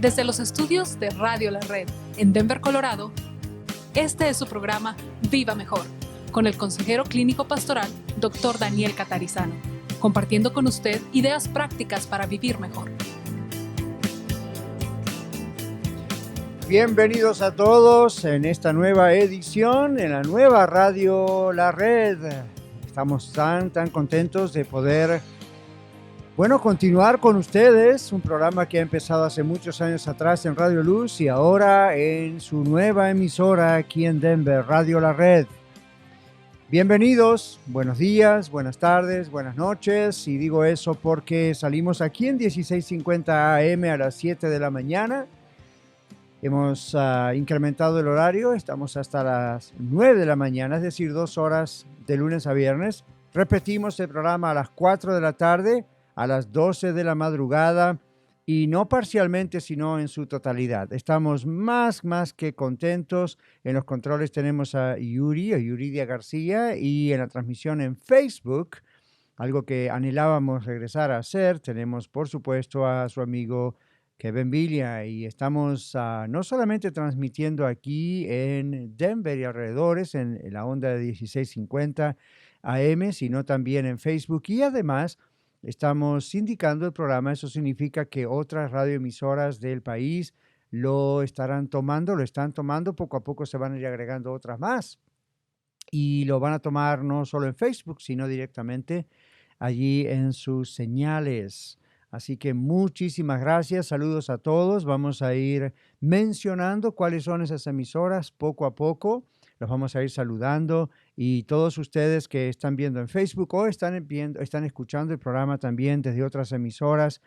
Desde los estudios de Radio La Red en Denver, Colorado, este es su programa Viva Mejor, con el consejero clínico pastoral Dr. Daniel Catarizano, compartiendo con usted ideas prácticas para vivir mejor. Bienvenidos a todos en esta nueva edición, en la nueva Radio La Red. Estamos tan contentos de poder, continuar con ustedes. Un programa que ha empezado hace muchos años atrás en Radio Luz y ahora en su nueva emisora aquí en Denver, Radio La Red. Bienvenidos, buenos días, buenas tardes, buenas noches. Y digo eso porque salimos aquí en 1650 AM a las 7 de la mañana. Hemos incrementado el horario, estamos hasta las 9 de la mañana, es decir, 2 horas de lunes a viernes. Repetimos el programa a las 4 de la tarde, a las 12 de la madrugada y no parcialmente, sino en su totalidad. Estamos más que contentos. En los controles tenemos a Yuridia García, y en la transmisión en Facebook, algo que anhelábamos regresar a hacer, tenemos por supuesto a su amigo Kevin Villa, y estamos no solamente transmitiendo aquí en Denver y alrededores en la onda de 1650 AM, sino también en Facebook, y además estamos sindicando el programa. Eso significa que otras radioemisoras del país lo están tomando, poco a poco se van a ir agregando otras más, y lo van a tomar no solo en Facebook, sino directamente allí en sus señales. Así que muchísimas gracias, saludos a todos. Vamos a ir mencionando cuáles son esas emisoras poco a poco. Los vamos a ir saludando, y todos ustedes que están viendo en Facebook o están escuchando el programa también desde otras emisoras,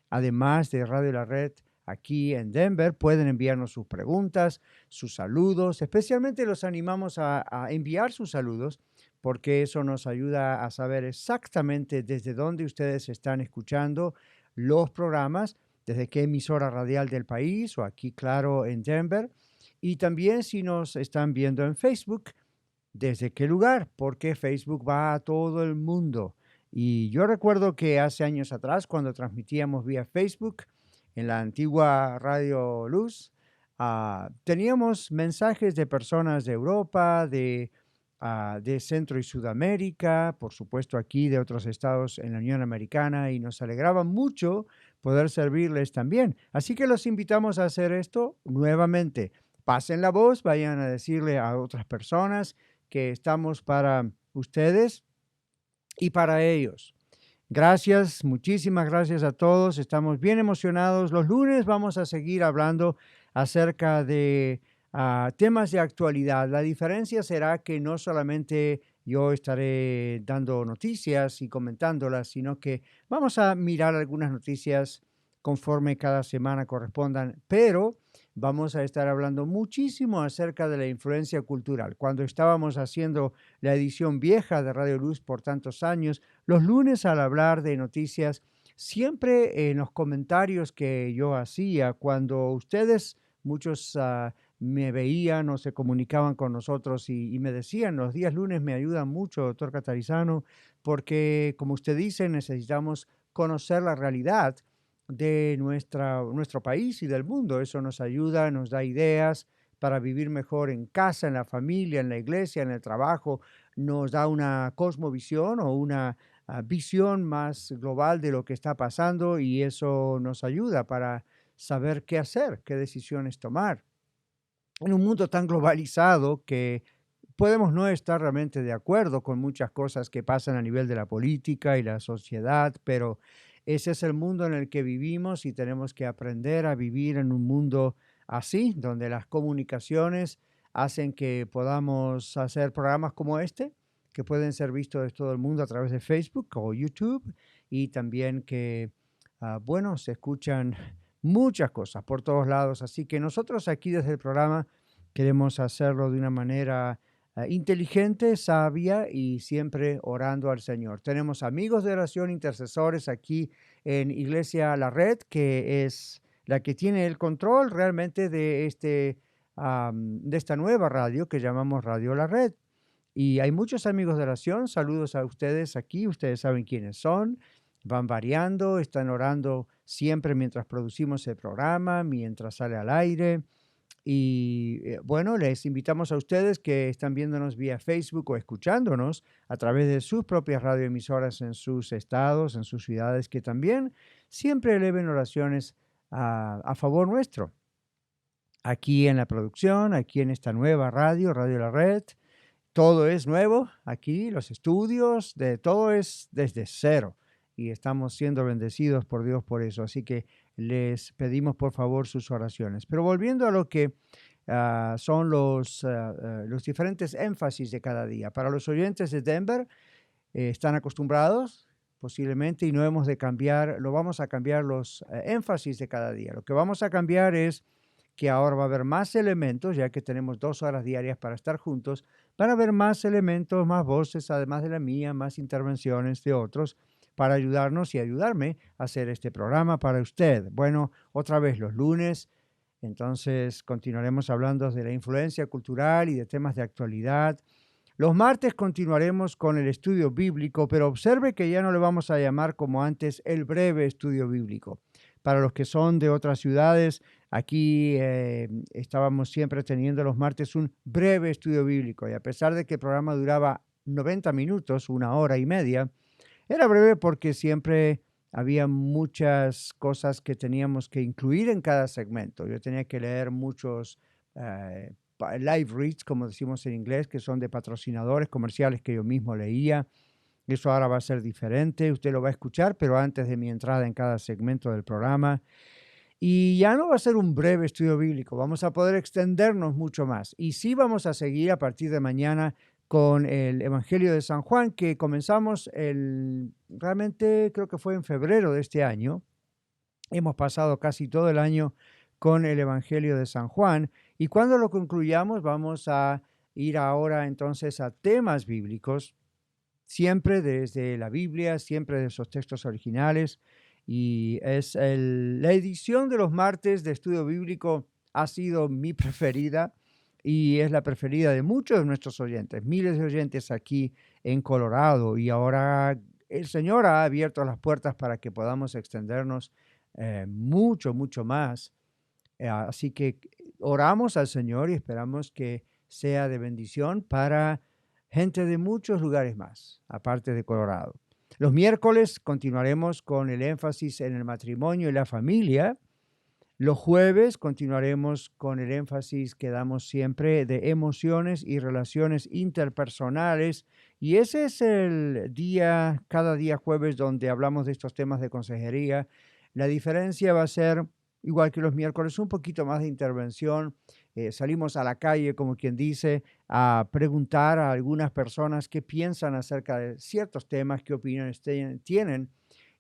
además de Radio La Red aquí en Denver, pueden enviarnos sus preguntas, sus saludos. Especialmente los animamos a enviar sus saludos, porque eso nos ayuda a saber exactamente desde dónde ustedes están escuchando los programas, desde qué emisora radial del país o aquí, claro, en Denver. Y también si nos están viendo en Facebook, desde qué lugar, porque Facebook va a todo el mundo. Y yo recuerdo que hace años atrás, cuando transmitíamos vía Facebook en la antigua Radio Luz, teníamos mensajes de personas de Europa, de Centro y Sudamérica, por supuesto aquí de otros estados en la Unión Americana, y nos alegraba mucho poder servirles también. Así que los invitamos a hacer esto nuevamente. Pasen la voz, vayan a decirle a otras personas que estamos para ustedes y para ellos. Gracias, muchísimas gracias a todos. Estamos bien emocionados. Los lunes vamos a seguir hablando acerca de temas de actualidad. La diferencia será que no solamente yo estaré dando noticias y comentándolas, sino que vamos a mirar algunas noticias conforme cada semana correspondan, pero vamos a estar hablando muchísimo acerca de la influencia cultural. Cuando estábamos haciendo la edición vieja de Radio Luz por tantos años, los lunes, al hablar de noticias, siempre en los comentarios que yo hacía, cuando ustedes, muchos me veían o se comunicaban con nosotros y me decían: los días lunes me ayudan mucho, doctor Catarizano, porque, como usted dice, necesitamos conocer la realidad de nuestro país y del mundo. Eso nos ayuda, nos da ideas para vivir mejor en casa, en la familia, en la iglesia, en el trabajo. Nos da una cosmovisión o una visión más global de lo que está pasando, y eso nos ayuda para saber qué hacer, qué decisiones tomar. En un mundo tan globalizado que podemos no estar realmente de acuerdo con muchas cosas que pasan a nivel de la política y la sociedad, pero ese es el mundo en el que vivimos, y tenemos que aprender a vivir en un mundo así, donde las comunicaciones hacen que podamos hacer programas como este, que pueden ser vistos de todo el mundo a través de Facebook o YouTube, y también que, se escuchan muchas cosas por todos lados. Así que nosotros aquí desde el programa queremos hacerlo de una manera inteligente, sabia, y siempre orando al Señor. Tenemos amigos de oración, intercesores aquí en Iglesia La Red, que es la que tiene el control realmente de esta nueva radio que llamamos Radio La Red. Y hay muchos amigos de oración. Saludos a ustedes aquí, ustedes saben quiénes son. van variando, están orando siempre mientras producimos el programa, mientras sale al aire. Y bueno, les invitamos a ustedes que están viéndonos vía Facebook o escuchándonos a través de sus propias radioemisoras en sus estados, en sus ciudades, que también siempre eleven oraciones a favor nuestro. Aquí en la producción, aquí en esta nueva radio, Radio La Red, todo es nuevo aquí, los estudios, todo es desde cero y estamos siendo bendecidos por Dios por eso. Así que les pedimos por favor sus oraciones. Pero volviendo a lo que son los diferentes énfasis de cada día. Para los oyentes de Denver, están acostumbrados posiblemente y no hemos de cambiar, lo vamos a cambiar los énfasis de cada día. Lo que vamos a cambiar es que ahora va a haber más elementos, ya que tenemos 2 horas diarias para estar juntos, van a haber más elementos, más voces, además de la mía, más intervenciones de otros, para ayudarnos y ayudarme a hacer este programa para usted. Bueno, otra vez los lunes, entonces continuaremos hablando de la influencia cultural y de temas de actualidad. Los martes continuaremos con el estudio bíblico, pero observe que ya no le vamos a llamar como antes el breve estudio bíblico. Para los que son de otras ciudades, aquí estábamos siempre teniendo los martes un breve estudio bíblico y a pesar de que el programa duraba 90 minutos, 1 hora y media, era breve porque siempre había muchas cosas que teníamos que incluir en cada segmento. Yo tenía que leer muchos live reads, como decimos en inglés, que son de patrocinadores comerciales que yo mismo leía. Eso ahora va a ser diferente, usted lo va a escuchar, pero antes de mi entrada en cada segmento del programa. Y ya no va a ser un breve estudio bíblico, vamos a poder extendernos mucho más. Y sí vamos a seguir a partir de mañana con el Evangelio de San Juan, que comenzamos realmente creo que fue en febrero de este año. Hemos pasado casi todo el año con el Evangelio de San Juan y cuando lo concluyamos vamos a ir ahora entonces a temas bíblicos, siempre desde la Biblia, siempre de esos textos originales, y es la edición de los martes de estudio bíblico ha sido mi preferida y es la preferida de muchos de nuestros oyentes, miles de oyentes aquí en Colorado, y ahora el Señor ha abierto las puertas para que podamos extendernos mucho, mucho más. Así que oramos al Señor y esperamos que sea de bendición para gente de muchos lugares más, aparte de Colorado. Los miércoles continuaremos con el énfasis en el matrimonio y la familia. Los jueves continuaremos con el énfasis que damos siempre de emociones y relaciones interpersonales. Y ese es el día, cada día jueves, donde hablamos de estos temas de consejería. La diferencia va a ser, igual que los miércoles, un poquito más de intervención. Salimos a la calle, como quien dice, a preguntar a algunas personas qué piensan acerca de ciertos temas, qué opiniones tienen.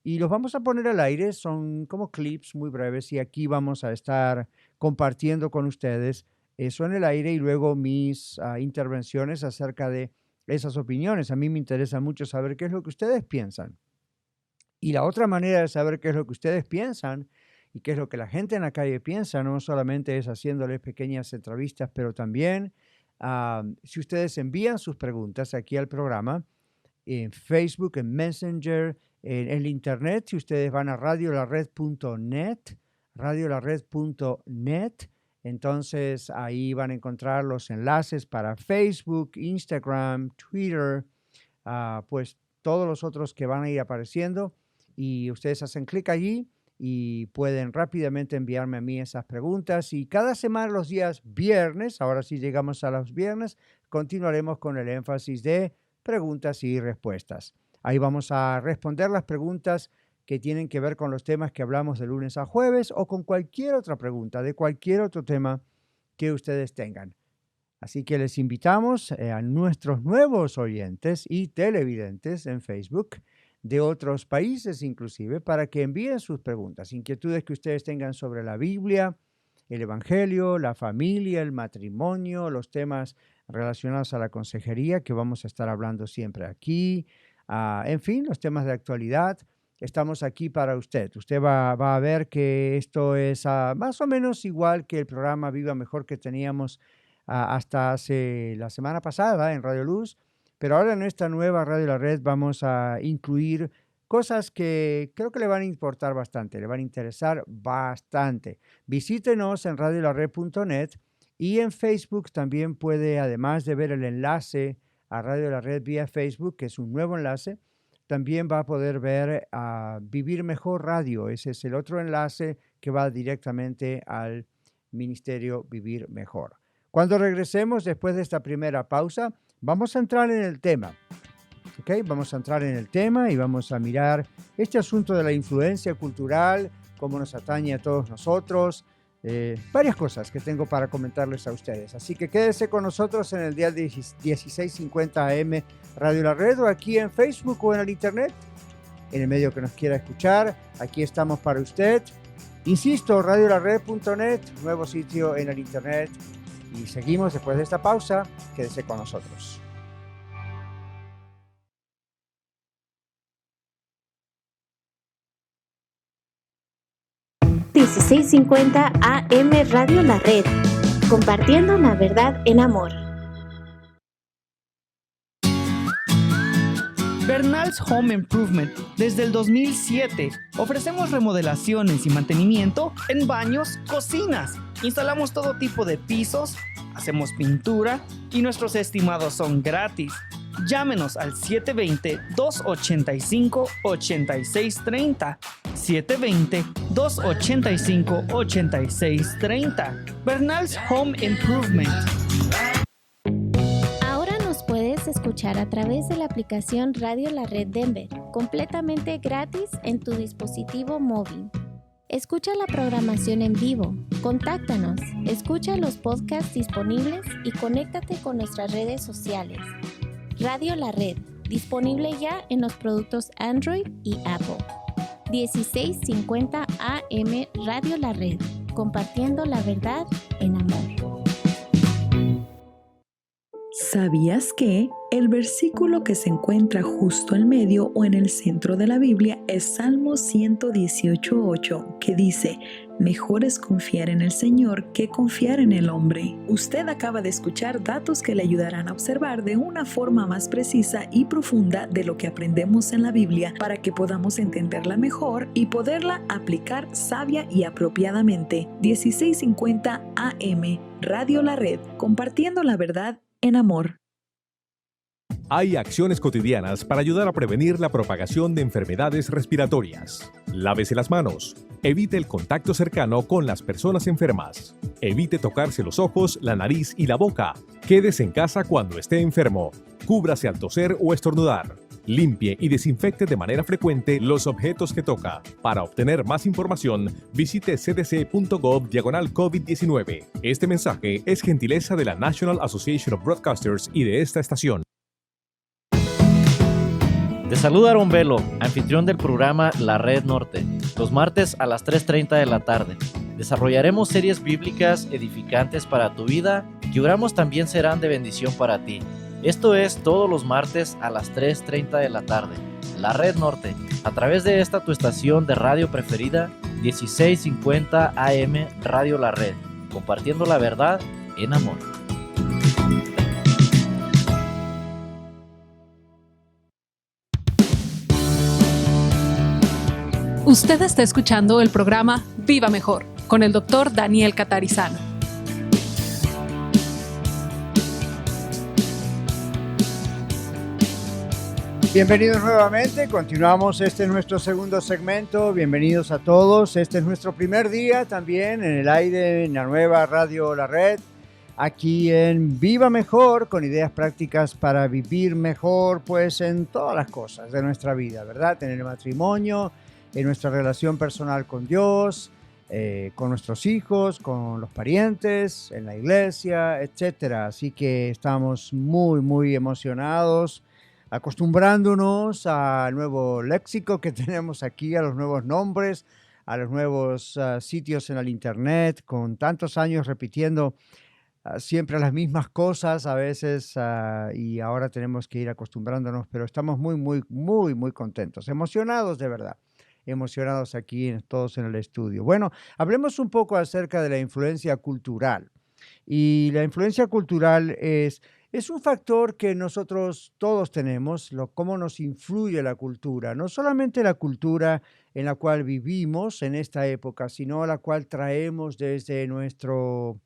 Y los vamos a poner al aire, son como clips muy breves y aquí vamos a estar compartiendo con ustedes eso en el aire y luego mis intervenciones acerca de esas opiniones. A mí me interesa mucho saber qué es lo que ustedes piensan. Y la otra manera de saber qué es lo que ustedes piensan y qué es lo que la gente en la calle piensa, no solamente es haciéndoles pequeñas entrevistas, pero también si ustedes envían sus preguntas aquí al programa, en Facebook, en Messenger, en el Internet, si ustedes van a radiolared.net, radiolared.net, entonces ahí van a encontrar los enlaces para Facebook, Instagram, Twitter, pues todos los otros que van a ir apareciendo y ustedes hacen clic allí y pueden rápidamente enviarme a mí esas preguntas y cada semana los días viernes, ahora sí llegamos a los viernes, continuaremos con el énfasis de preguntas y respuestas. Ahí vamos a responder las preguntas que tienen que ver con los temas que hablamos de lunes a jueves o con cualquier otra pregunta de cualquier otro tema que ustedes tengan. Así que les invitamos a nuestros nuevos oyentes y televidentes en Facebook de otros países inclusive para que envíen sus preguntas, inquietudes que ustedes tengan sobre la Biblia, el Evangelio, la familia, el matrimonio, los temas relacionados a la consejería que vamos a estar hablando siempre aquí, en fin, los temas de actualidad. Estamos aquí para usted. Usted va a ver que esto es más o menos igual que el programa Viva Mejor que teníamos hasta hace la semana pasada en Radio Luz, pero ahora en esta nueva Radio La Red vamos a incluir cosas que creo que le van a importar bastante, le van a interesar bastante. Visítenos en radiolarred.net y en Facebook también puede, además de ver el enlace a Radio La Red vía Facebook, que es un nuevo enlace, también va a poder ver a Vivir Mejor Radio. Ese es el otro enlace que va directamente al Ministerio Vivir Mejor. Cuando regresemos después de esta primera pausa, vamos a entrar en el tema. ¿Okay? Vamos a entrar en el tema y vamos a mirar este asunto de la influencia cultural, cómo nos atañe a todos nosotros, varias cosas que tengo para comentarles a ustedes. Así que quédese con nosotros en el dial 1650 AM Radio La Red o aquí en Facebook o en el Internet, en el medio que nos quiera escuchar. Aquí estamos para usted. Insisto, radiolarred.net, nuevo sitio en el Internet. Y seguimos después de esta pausa. Quédese con nosotros. $16.50 AM Radio La Red, compartiendo la verdad en amor. Bernal's Home Improvement. Desde el 2007 ofrecemos remodelaciones y mantenimiento en baños, cocinas. Instalamos todo tipo de pisos, hacemos pintura y nuestros estimados son gratis. Llámenos al 720-285-8630. 720-285-8630. Bernal's Home Improvement. Ahora nos puedes escuchar a través de la aplicación Radio La Red Denver, completamente gratis en tu dispositivo móvil. Escucha la programación en vivo, contáctanos, escucha los podcasts disponibles y conéctate con nuestras redes sociales. Radio La Red, disponible ya en los productos Android y Apple. 1650 AM Radio La Red, compartiendo la verdad en amor. ¿Sabías que el versículo que se encuentra justo al medio o en el centro de la Biblia es Salmo 118:8, que dice: mejor es confiar en el Señor que confiar en el hombre? Usted acaba de escuchar datos que le ayudarán a observar de una forma más precisa y profunda de lo que aprendemos en la Biblia para que podamos entenderla mejor y poderla aplicar sabia y apropiadamente. 1650 AM Radio La Red, compartiendo la verdad en amor. Hay acciones cotidianas para ayudar a prevenir la propagación de enfermedades respiratorias. Lávese las manos. Evite el contacto cercano con las personas enfermas. Evite tocarse los ojos, la nariz y la boca. Quédese en casa cuando esté enfermo. Cúbrase al toser o estornudar. Limpie y desinfecte de manera frecuente los objetos que toca. Para obtener más información, visite cdc.gov/COVID-19. Este mensaje es gentileza de la National Association of Broadcasters y de esta estación. Te saluda Aaron Velo, anfitrión del programa La Red Norte, los martes a las 3:30 de la tarde. Desarrollaremos series bíblicas edificantes para tu vida que oramos también serán de bendición para ti. Esto es todos los martes a las 3:30 de la tarde. La Red Norte, a través de esta tu estación de radio preferida, 1650 AM Radio La Red, compartiendo la verdad en amor. Usted está escuchando el programa Viva Mejor con el Dr. Daniel Catarizano. Bienvenidos nuevamente, continuamos, este es nuestro segundo segmento, bienvenidos a todos, este es nuestro primer día también en el aire, en la nueva Radio La Red, aquí en Viva Mejor, con ideas prácticas para vivir mejor, pues en todas las cosas de nuestra vida, ¿verdad? En el matrimonio, en nuestra relación personal con Dios, con nuestros hijos, con los parientes, en la iglesia, etcétera. Así que estamos muy emocionados, acostumbrándonos al nuevo léxico que tenemos aquí, a los nuevos nombres, a los nuevos sitios en el Internet, con tantos años repitiendo siempre las mismas cosas a veces y ahora tenemos que ir acostumbrándonos, pero estamos muy contentos, emocionados de verdad, emocionados aquí todos en el estudio. Bueno, hablemos un poco acerca de la influencia cultural. Y la influencia cultural es Es un factor que nosotros todos tenemos, cómo nos influye la cultura, no solamente la cultura en la cual vivimos en esta época, sino la cual traemos desde nuestro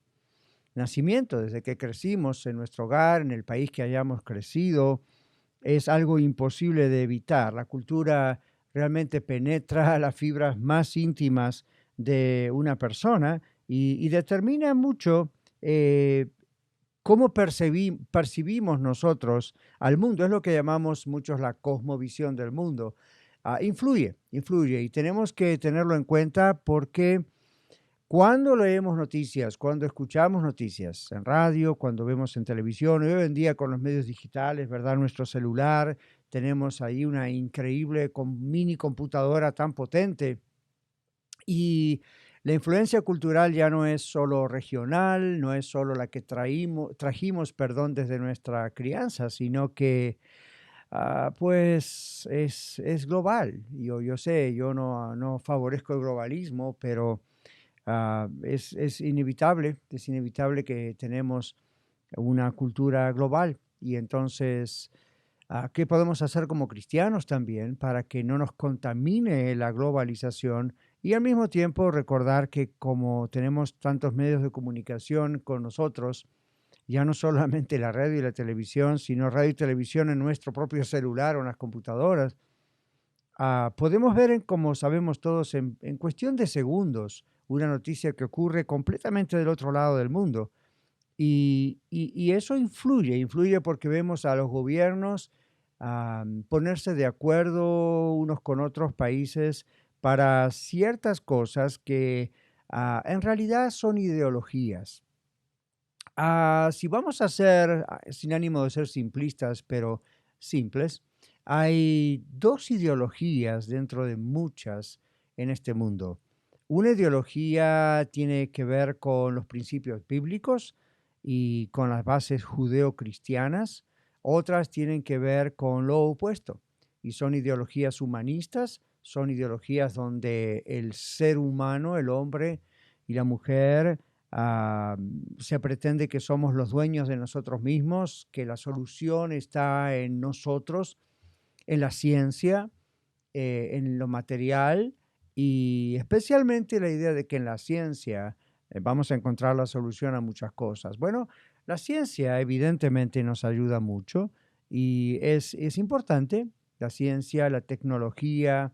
nacimiento, desde que crecimos en nuestro hogar, en el país que hayamos crecido. Es algo imposible de evitar. La cultura realmente penetra las fibras más íntimas de una persona y determina mucho cómo percibimos nosotros al mundo. Es lo que llamamos muchos la cosmovisión del mundo. Influye y tenemos que tenerlo en cuenta porque cuando leemos noticias, cuando escuchamos noticias en radio, cuando vemos en televisión, y hoy en día con los medios digitales, ¿verdad? Nuestro celular, tenemos ahí una increíble mini computadora tan potente y la influencia cultural ya no es solo regional, no es solo la que trajimos, perdón, desde nuestra crianza, sino que pues es global. Yo sé, yo no favorezco el globalismo, pero es inevitable que tenemos una cultura global. Y entonces, ¿qué podemos hacer como cristianos también para que no nos contamine la globalización? Y al mismo tiempo recordar que como tenemos tantos medios de comunicación con nosotros, ya no solamente la radio y la televisión, sino radio y televisión en nuestro propio celular o en las computadoras, podemos ver, como sabemos todos, en cuestión de segundos, una noticia que ocurre completamente del otro lado del mundo. Y eso influye porque vemos a los gobiernos ponerse de acuerdo unos con otros países para ciertas cosas que en realidad son ideologías. Si vamos a ser, sin ánimo de ser simplistas, pero simples, hay dos ideologías dentro de muchas en este mundo. Una ideología tiene que ver con los principios bíblicos y con las bases judeo-cristianas. Otras tienen que ver con lo opuesto y son ideologías humanistas, son ideologías donde el ser humano, el hombre y la mujer, se pretende que somos los dueños de nosotros mismos, que la solución está en nosotros, en la ciencia, en lo material y especialmente la idea de que en la ciencia vamos a encontrar la solución a muchas cosas. Bueno, la ciencia evidentemente nos ayuda mucho y es importante. La ciencia, la tecnología,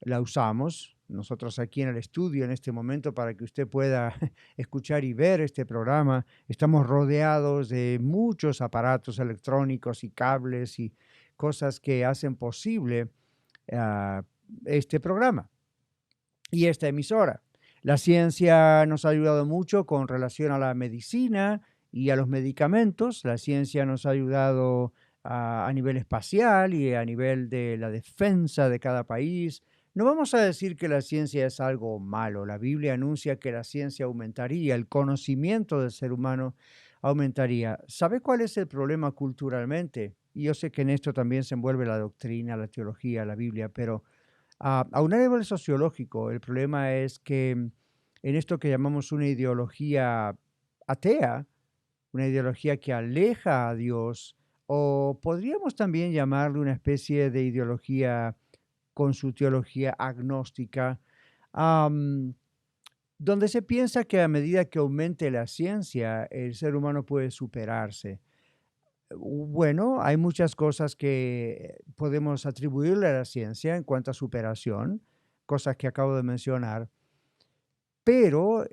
la usamos. Nosotros aquí en el estudio en este momento para que usted pueda escuchar y ver este programa, estamos rodeados de muchos aparatos electrónicos y cables y cosas que hacen posible este programa y esta emisora. La ciencia nos ha ayudado mucho con relación a la medicina y a los medicamentos. La ciencia nos ha ayudado a nivel espacial y a nivel de la defensa de cada país. No vamos a decir que la ciencia es algo malo. La Biblia anuncia que la ciencia aumentaría, el conocimiento del ser humano aumentaría. ¿Sabe cuál es el problema culturalmente? Y yo sé que en esto también se envuelve la doctrina, la teología, la Biblia, pero a un nivel sociológico, el problema es que en esto que llamamos una ideología atea, una ideología que aleja a Dios, o podríamos también llamarle una especie de ideología con su teología agnóstica, am, donde se piensa que a medida que aumente la ciencia, el ser humano puede superarse. Bueno, hay muchas cosas que podemos atribuirle a la ciencia en cuanto a superación, cosas que acabo de mencionar, pero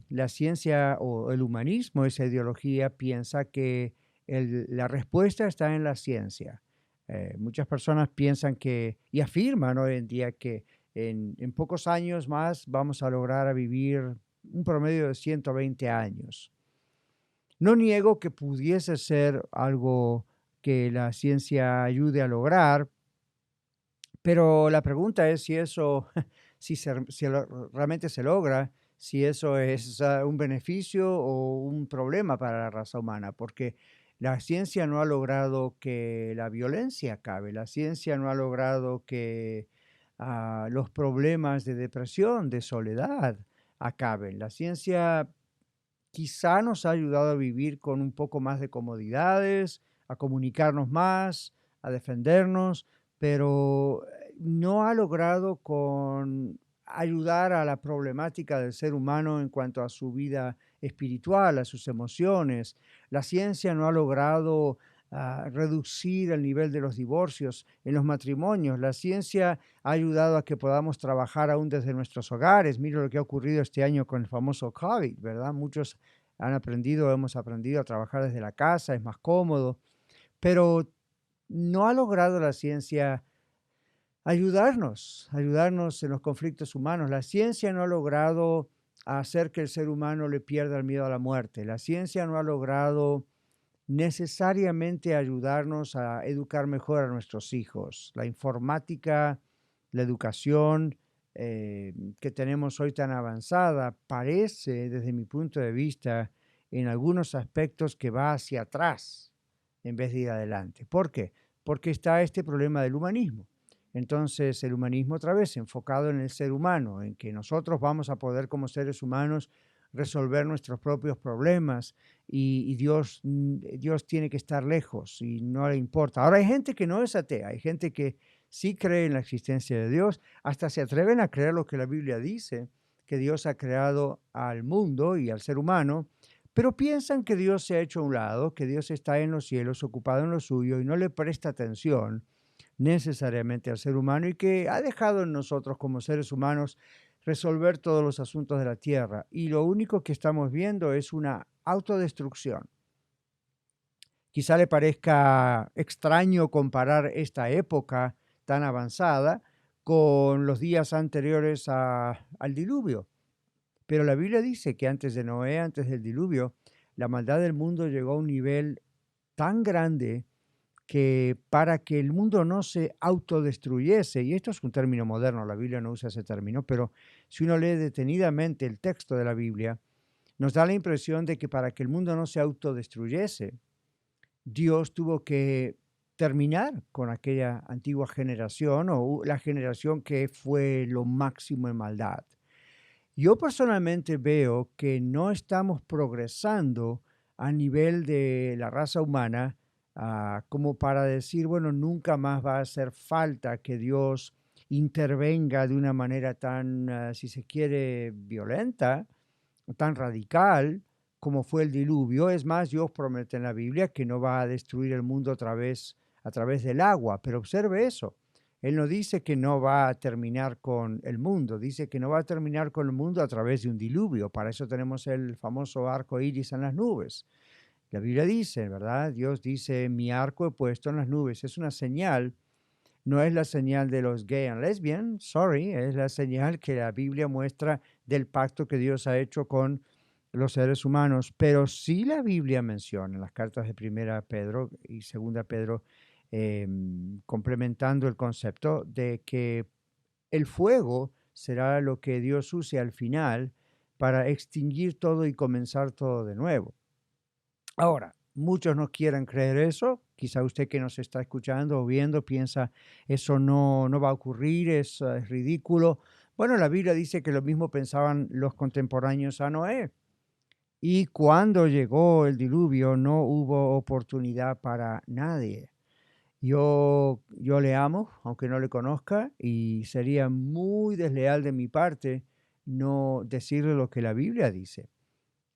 la ciencia o el humanismo, esa ideología, piensa que la respuesta está en la ciencia. Muchas personas piensan y afirman hoy en día que en pocos años más vamos a lograr a vivir un promedio de 120 años. No niego que pudiese ser algo que la ciencia ayude a lograr, pero la pregunta es si eso, realmente se logra, si eso es un beneficio o un problema para la raza humana, porque la ciencia no ha logrado que la violencia acabe, la ciencia no ha logrado que los problemas de depresión, de soledad acaben. La ciencia quizá nos ha ayudado a vivir con un poco más de comodidades, a comunicarnos más, a defendernos, pero no ha logrado con ayudar a la problemática del ser humano en cuanto a su vida espiritual, a sus emociones. La ciencia no ha logrado reducir el nivel de los divorcios en los matrimonios. La ciencia ha ayudado a que podamos trabajar aún desde nuestros hogares. Mira lo que ha ocurrido este año con el famoso COVID, ¿verdad? Muchos hemos aprendido a trabajar desde la casa, es más cómodo, pero no ha logrado la ciencia ayudarnos en los conflictos humanos. La ciencia no ha logrado hacer que el ser humano le pierda el miedo a la muerte. La ciencia no ha logrado necesariamente ayudarnos a educar mejor a nuestros hijos. La informática, la educación que tenemos hoy tan avanzada parece, desde mi punto de vista, en algunos aspectos que va hacia atrás en vez de ir adelante. ¿Por qué? Porque está este problema del humanismo. Entonces, el humanismo otra vez enfocado en el ser humano, en que nosotros vamos a poder como seres humanos resolver nuestros propios problemas y Dios tiene que estar lejos y no le importa. Ahora hay gente que no es atea, hay gente que sí cree en la existencia de Dios, hasta se atreven a creer lo que la Biblia dice, que Dios ha creado al mundo y al ser humano, pero piensan que Dios se ha hecho a un lado, que Dios está en los cielos ocupado en lo suyo y no le presta atención necesariamente al ser humano y que ha dejado en nosotros como seres humanos resolver todos los asuntos de la tierra. Y lo único que estamos viendo es una autodestrucción. Quizá le parezca extraño comparar esta época tan avanzada con los días anteriores al diluvio. Pero la Biblia dice que antes de Noé, antes del diluvio, la maldad del mundo llegó a un nivel tan grande que para que el mundo no se autodestruyese, y esto es un término moderno, la Biblia no usa ese término, pero si uno lee detenidamente el texto de la Biblia, nos da la impresión de que para que el mundo no se autodestruyese, Dios tuvo que terminar con aquella antigua generación o la generación que fue lo máximo en maldad. Yo personalmente veo que no estamos progresando a nivel de la raza humana como para decir, bueno, nunca más va a hacer falta que Dios intervenga de una manera tan, si se quiere, violenta, tan radical como fue el diluvio. Es más, Dios promete en la Biblia que no va a destruir el mundo a través del agua, pero observe eso. Él no dice que no va a terminar con el mundo, dice que no va a terminar con el mundo a través de un diluvio. Para eso tenemos el famoso arco iris en las nubes. La Biblia dice, ¿verdad? Dios dice, mi arco he puesto en las nubes. Es una señal, no es la señal de los gay and lesbian, sorry, es la señal que la Biblia muestra del pacto que Dios ha hecho con los seres humanos. Pero sí la Biblia menciona en las cartas de 1 Pedro y 2 Pedro, complementando el concepto de que el fuego será lo que Dios use al final para extinguir todo y comenzar todo de nuevo. Ahora, muchos no quieren creer eso. Quizá usted que nos está escuchando o viendo piensa, eso no va a ocurrir, es ridículo. Bueno, la Biblia dice que lo mismo pensaban los contemporáneos a Noé. Y cuando llegó el diluvio no hubo oportunidad para nadie. Yo le amo, aunque no le conozca, y sería muy desleal de mi parte no decirle lo que la Biblia dice.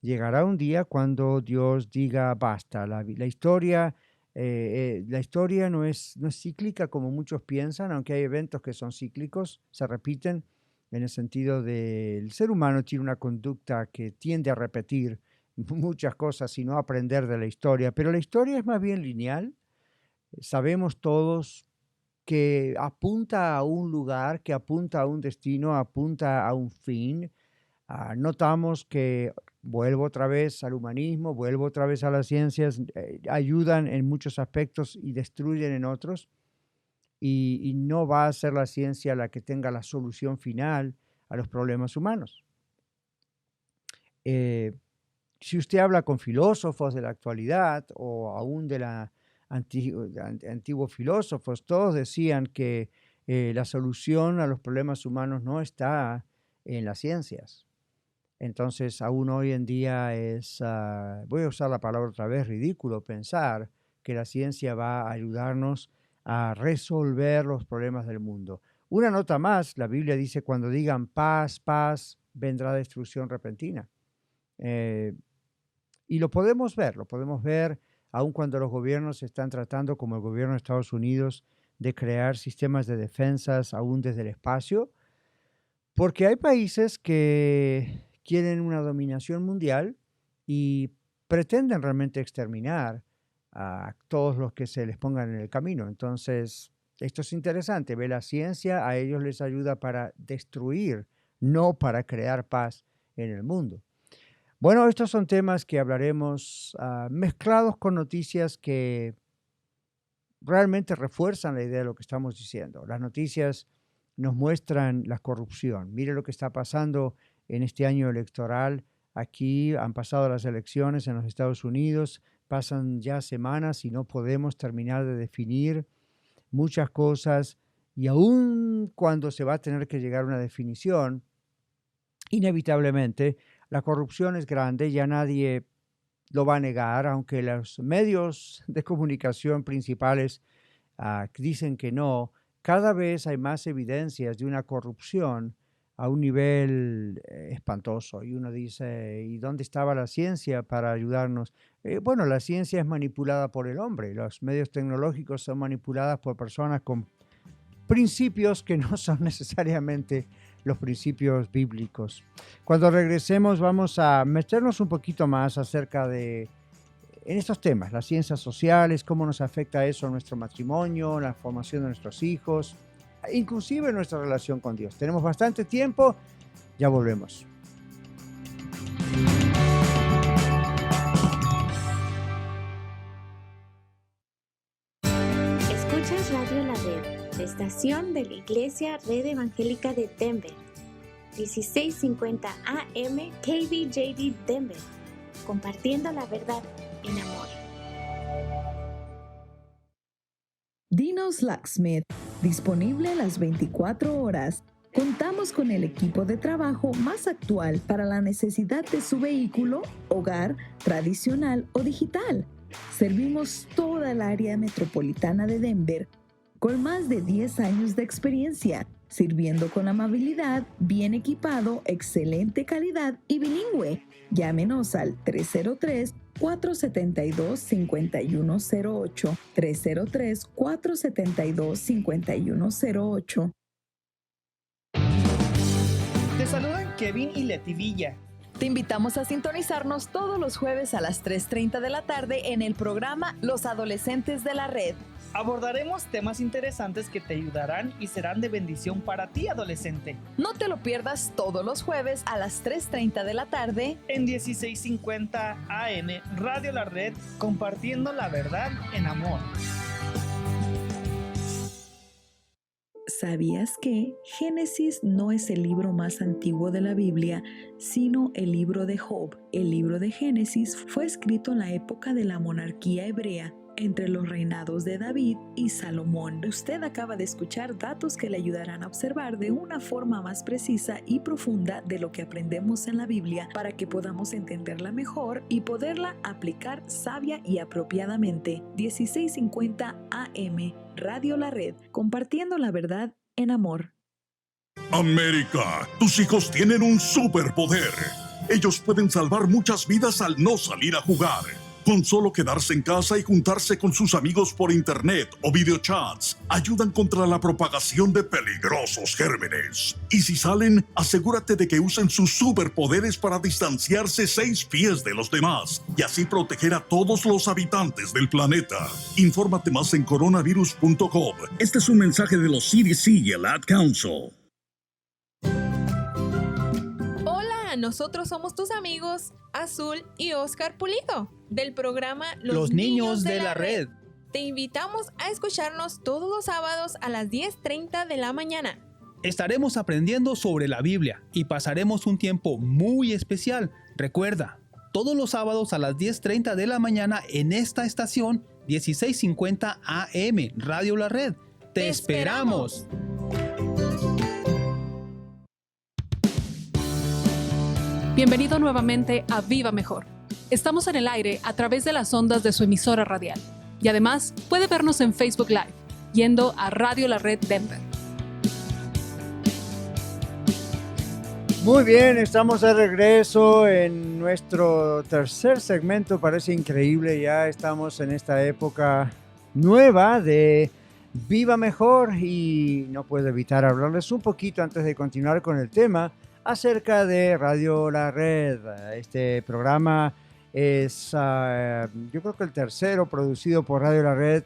Llegará un día cuando Dios diga basta. La historia no es cíclica como muchos piensan, aunque hay eventos que son cíclicos, se repiten en el sentido del ser humano tiene una conducta que tiende a repetir muchas cosas y no aprender de la historia, pero la historia es más bien lineal. Sabemos todos que apunta a un lugar, que apunta a un destino, apunta a un fin. Notamos que, vuelvo otra vez al humanismo, vuelvo otra vez a las ciencias, ayudan en muchos aspectos y destruyen en otros. Y no va a ser la ciencia la que tenga la solución final a los problemas humanos. Si usted habla con filósofos de la actualidad o aún de antiguos filósofos, todos decían que la solución a los problemas humanos no está en las ciencias. Entonces, aún hoy en día es, voy a usar la palabra otra vez, ridículo pensar que la ciencia va a ayudarnos a resolver los problemas del mundo. Una nota más, la Biblia dice, cuando digan paz, paz, vendrá destrucción repentina. Y lo podemos ver aun cuando los gobiernos están tratando, como el gobierno de Estados Unidos, de crear sistemas de defensas aún desde el espacio, porque hay países que quieren una dominación mundial y pretenden realmente exterminar a todos los que se les pongan en el camino. Entonces, esto es interesante. Ve, la ciencia a ellos les ayuda para destruir, no para crear paz en el mundo. Bueno, estos son temas que hablaremos mezclados con noticias que realmente refuerzan la idea de lo que estamos diciendo. Las noticias nos muestran la corrupción. Mire lo que está pasando en este año electoral. Aquí han pasado las elecciones en los Estados Unidos, pasan ya semanas y no podemos terminar de definir muchas cosas. Y aun cuando se va a tener que llegar a una definición, inevitablemente la corrupción es grande, ya nadie lo va a negar, aunque los medios de comunicación principales dicen que no. Cada vez hay más evidencias de una corrupción a un nivel espantoso. Y uno dice, ¿y dónde estaba la ciencia para ayudarnos? Bueno, la ciencia es manipulada por el hombre. Los medios tecnológicos son manipulados por personas con principios que no son necesariamente los principios bíblicos. Cuando regresemos vamos a meternos un poquito más acerca de en estos temas, las ciencias sociales, cómo nos afecta eso a nuestro matrimonio, la formación de nuestros hijos, inclusive nuestra relación con Dios. Tenemos bastante tiempo, ya volvemos. Escuchas Radio La Red, la estación de la Iglesia Red Evangélica de Denver, 1650 AM KBJD Denver, compartiendo la verdad en amor. Dino's Locksmith, disponible las 24 horas. Contamos con el equipo de trabajo más actual para la necesidad de su vehículo, hogar, tradicional o digital. Servimos toda el área metropolitana de Denver con más de 10 años de experiencia, sirviendo con amabilidad, bien equipado, excelente calidad y bilingüe. Llámenos al 303-472-5108, 303-472-5108. Te saludan Kevin y Leti Villa. Te invitamos a sintonizarnos todos los jueves a las 3:30 de la tarde en el programa Los Adolescentes de la Red. Abordaremos temas interesantes que te ayudarán y serán de bendición para ti, adolescente. No te lo pierdas todos los jueves a las 3:30 de la tarde En 1650 AM Radio La Red, compartiendo la verdad en amor. ¿Sabías que Génesis no es el libro más antiguo de la Biblia, sino el libro de Job? El libro de Génesis fue escrito en la época de la monarquía hebrea, entre los reinados de David y Salomón. Usted acaba de escuchar datos que le ayudarán a observar de una forma más precisa y profunda de lo que aprendemos en la Biblia para que podamos entenderla mejor y poderla aplicar sabia y apropiadamente. 1650 AM, Radio La Red, compartiendo la verdad en amor. América, tus hijos tienen un superpoder. Ellos pueden salvar muchas vidas al no salir a jugar. Con solo quedarse en casa y juntarse con sus amigos por internet o videochats, ayudan contra la propagación de peligrosos gérmenes. Y si salen, asegúrate de que usen sus superpoderes para distanciarse 6 pies de los demás y así proteger a todos los habitantes del planeta. Infórmate más en coronavirus.gov. Este es un mensaje de los CDC y el Ad Council. Nosotros somos tus amigos Azul y Oscar Pulido del programa Los Niños de la Red. Te invitamos a escucharnos todos los sábados a las 10:30 de la mañana. Estaremos aprendiendo sobre la Biblia y pasaremos un tiempo muy especial. Recuerda, todos los sábados a las 10:30 de la mañana en esta estación 1650 AM Radio La Red. ¡Te esperamos! Bienvenido nuevamente a Viva Mejor. Estamos en el aire a través de las ondas de su emisora radial. Y además puede vernos en Facebook Live, yendo a Radio La Red Denver. Muy bien, estamos de regreso en nuestro tercer segmento. Parece increíble, ya estamos en esta época nueva de Viva Mejor y no puedo evitar hablarles un poquito antes de continuar con el tema acerca de Radio La Red. Este programa es, yo creo que el tercero producido por Radio La Red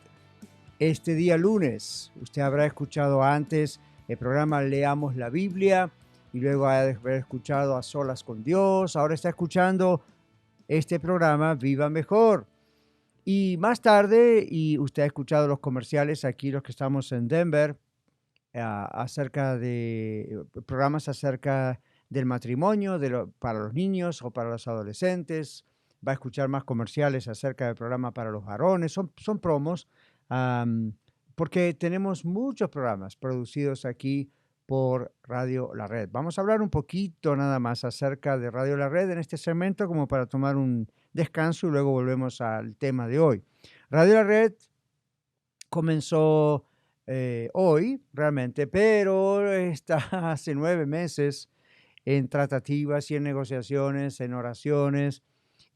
este día lunes. Usted habrá escuchado antes el programa Leamos la Biblia y luego haber escuchado A Solas con Dios. Ahora está escuchando este programa Viva Mejor. Y más tarde, y usted ha escuchado los comerciales aquí, los que estamos en Denver, acerca de programas acerca del matrimonio para los niños o para los adolescentes. Va a escuchar más comerciales acerca del programa para los varones. Son promos, porque tenemos muchos programas producidos aquí por Radio La Red. Vamos a hablar un poquito nada más acerca de Radio La Red en este segmento como para tomar un descanso y luego volvemos al tema de hoy. Radio La Red comenzó hoy realmente, pero está hace 9 meses en tratativas y en negociaciones, en oraciones,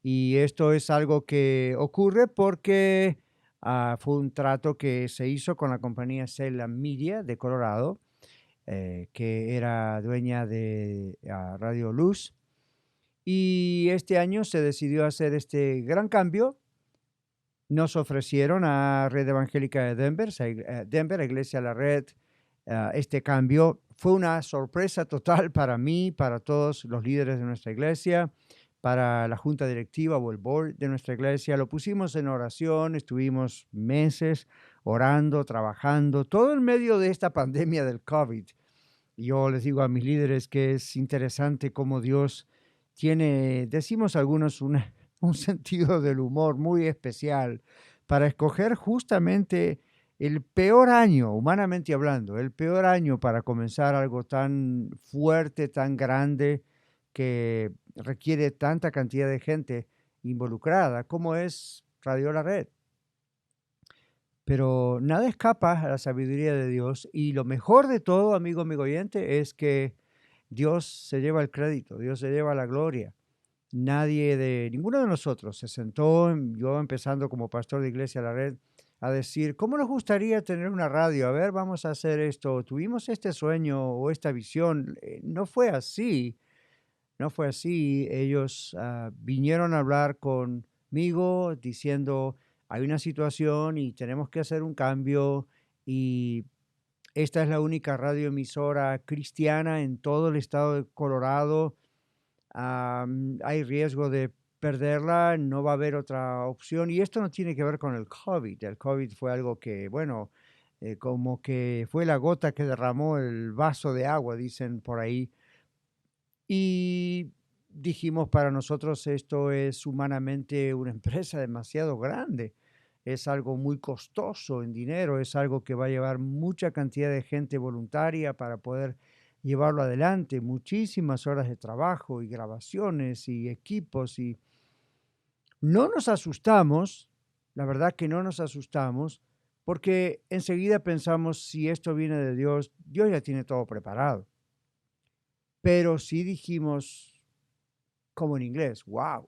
y esto es algo que ocurre porque fue un trato que se hizo con la compañía Salem Media de Colorado, que era dueña de Radio Luz, y este año se decidió hacer este gran cambio. Nos ofrecieron a Red Evangélica de Denver, Iglesia La Red, este cambio. Fue una sorpresa total para mí, para todos los líderes de nuestra iglesia, para la junta directiva o el board de nuestra iglesia. Lo pusimos en oración, estuvimos meses orando, trabajando, todo en medio de esta pandemia del COVID. Yo les digo a mis líderes que es interesante cómo Dios tiene, decimos algunos, un sentido del humor muy especial para escoger justamente el peor año, humanamente hablando, el peor año para comenzar algo tan fuerte, tan grande, que requiere tanta cantidad de gente involucrada como es Radio La Red. Pero nada escapa a la sabiduría de Dios, y lo mejor de todo, amigo oyente, es que Dios se lleva el crédito, Dios se lleva la gloria. Ninguno de nosotros se sentó, yo empezando como pastor de Iglesia La Red, a decir, ¿cómo nos gustaría tener una radio? A ver, vamos a hacer esto. Tuvimos este sueño o esta visión. No fue así. No fue así. Ellos vinieron a hablar conmigo diciendo, hay una situación y tenemos que hacer un cambio, y esta es la única radioemisora cristiana en todo el estado de Colorado. Hay riesgo de perderla, no va a haber otra opción. Y esto no tiene que ver con el COVID. El COVID fue algo que, bueno, como que fue la gota que derramó el vaso de agua, dicen por ahí. Y dijimos, para nosotros esto es humanamente una empresa demasiado grande. Es algo muy costoso en dinero, es algo que va a llevar mucha cantidad de gente voluntaria para poder llevarlo adelante, muchísimas horas de trabajo y grabaciones y equipos, y no nos asustamos, la verdad que no nos asustamos, porque enseguida pensamos, si esto viene de Dios, Dios ya tiene todo preparado. Pero sí dijimos, como en inglés, wow,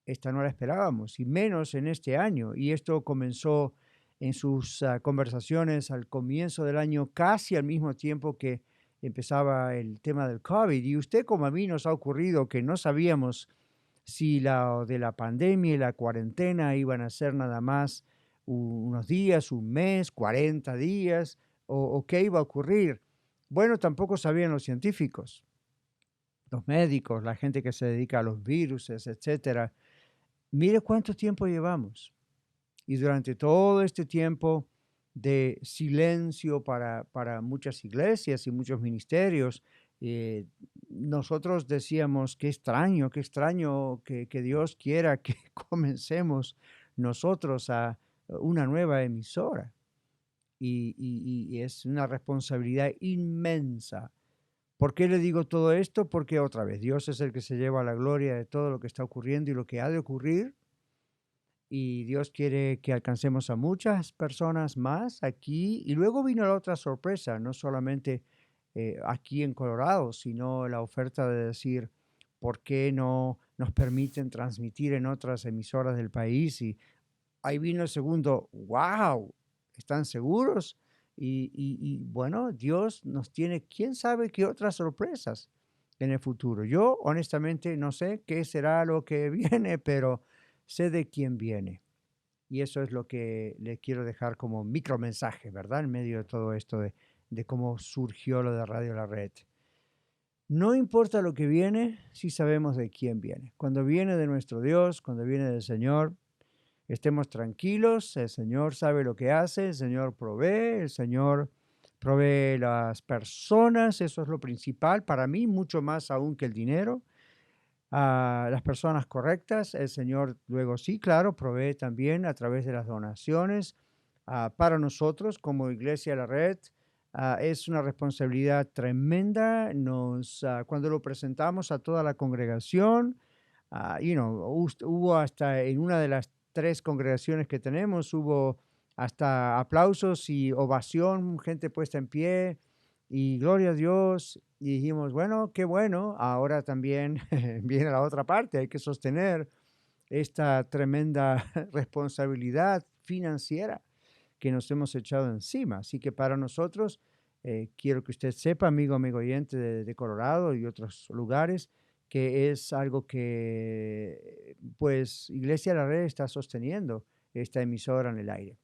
esta no la esperábamos, y menos en este año. Y esto comenzó en sus conversaciones al comienzo del año, casi al mismo tiempo que empezaba el tema del COVID. Y usted, como a mí, nos ha ocurrido que no sabíamos si de la pandemia y la cuarentena iban a ser nada más unos días, un mes, 40 días, o qué iba a ocurrir. Bueno, tampoco sabían los científicos, los médicos, la gente que se dedica a los virus, etcétera. Mire cuánto tiempo llevamos. Y durante todo este tiempo de silencio para muchas iglesias y muchos ministerios, nosotros decíamos, qué extraño que Dios quiera que comencemos nosotros a una nueva emisora. Y es una responsabilidad inmensa, ¿Por qué le digo todo esto? Porque otra vez, Dios es el que se lleva la gloria de todo lo que está ocurriendo y lo que ha de ocurrir. Y Dios quiere que alcancemos a muchas personas más aquí. Y luego vino la otra sorpresa, no solamente aquí en Colorado, sino la oferta de decir, ¿por qué no nos permiten transmitir en otras emisoras del país? Y ahí vino el segundo, wow, ¿están seguros? Y bueno, Dios nos tiene, quién sabe qué otras sorpresas en el futuro. Yo honestamente no sé qué será lo que viene, pero sé de quién viene. Y eso es lo que le quiero dejar como micromensaje, ¿verdad? En medio de todo esto de cómo surgió lo de Radio La Red. No importa lo que viene, si sabemos de quién viene. Cuando viene de nuestro Dios, cuando viene del Señor, estemos tranquilos, el Señor sabe lo que hace, el Señor provee las personas, eso es lo principal, para mí mucho más aún que el dinero. Las personas correctas, el Señor luego sí, claro, provee también a través de las donaciones. Para nosotros como Iglesia La Red es una responsabilidad tremenda. Cuando lo presentamos a toda la congregación, hubo hasta en una de las 3 congregaciones que tenemos, hubo hasta aplausos y ovación, gente puesta en pie y gloria a Dios. Y dijimos, bueno, qué bueno, ahora también viene la otra parte, hay que sostener esta tremenda responsabilidad financiera que nos hemos echado encima. Así que para nosotros, quiero que usted sepa, amigo oyente de Colorado y otros lugares, que es algo que, pues, Iglesia La Red está sosteniendo esta emisora en el aire.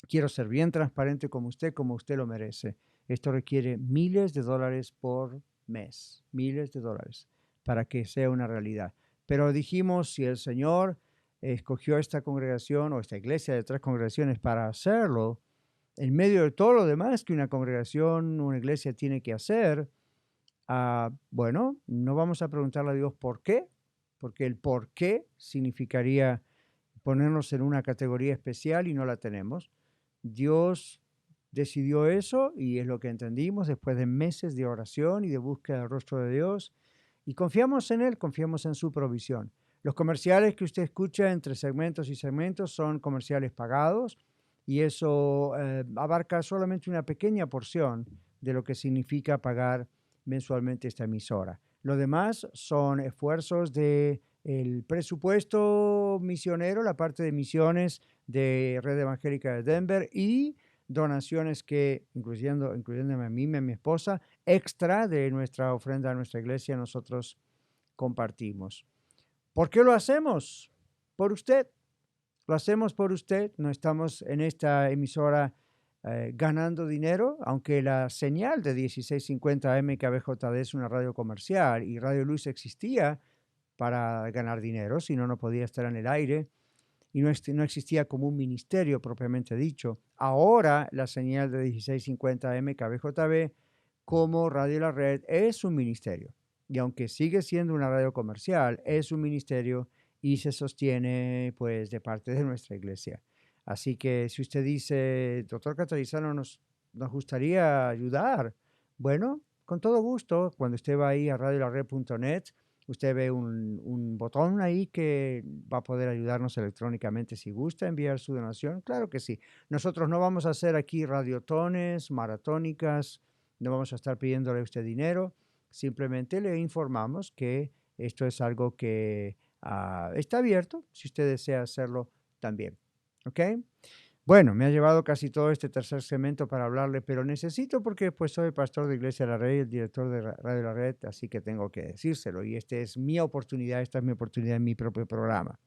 Quiero ser bien transparente como usted lo merece. Esto requiere miles de dólares por mes, miles de dólares, para que sea una realidad. Pero dijimos, si el Señor escogió esta congregación o esta iglesia de 3 congregaciones para hacerlo, en medio de todo lo demás que una congregación, una iglesia tiene que hacer, bueno, no vamos a preguntarle a Dios por qué, porque el por qué significaría ponernos en una categoría especial y no la tenemos. Dios decidió eso y es lo que entendimos después de meses de oración y de búsqueda del rostro de Dios. Y confiamos en Él, confiamos en su provisión. Los comerciales que usted escucha entre segmentos y segmentos son comerciales pagados y eso abarca solamente una pequeña porción de lo que significa pagar mensualmente esta emisora. Lo demás son esfuerzos del presupuesto misionero, la parte de misiones de Red Evangélica de Denver y donaciones que, incluyéndome a mí y a mi esposa, extra de nuestra ofrenda a nuestra iglesia, nosotros compartimos. ¿Por qué lo hacemos? Por usted. Lo hacemos por usted. No estamos en esta emisora ganando dinero, aunque la señal de 1650 AM KBJD es una radio comercial y Radio Luz existía para ganar dinero, si no, no podía estar en el aire. Y no existía como un ministerio propiamente dicho. Ahora la señal de 1650 AM KBJB como Radio La Red es un ministerio. Y aunque sigue siendo una radio comercial, es un ministerio y se sostiene pues de parte de nuestra iglesia. Así que si usted dice, doctor Catarizano, nos gustaría ayudar, bueno, con todo gusto, cuando usted va ahí a radiolared.net, usted ve un botón ahí que va a poder ayudarnos electrónicamente si gusta enviar su donación. Claro que sí. Nosotros no vamos a hacer aquí radiotones, maratónicas, no vamos a estar pidiéndole a usted dinero. Simplemente le informamos que esto es algo que está abierto si usted desea hacerlo también. ¿Ok? Bueno, me ha llevado casi todo este tercer segmento para hablarle, pero necesito porque pues soy pastor de Iglesia La Red, el director de Radio La Red, así que tengo que decírselo. Y esta es mi oportunidad en mi propio programa.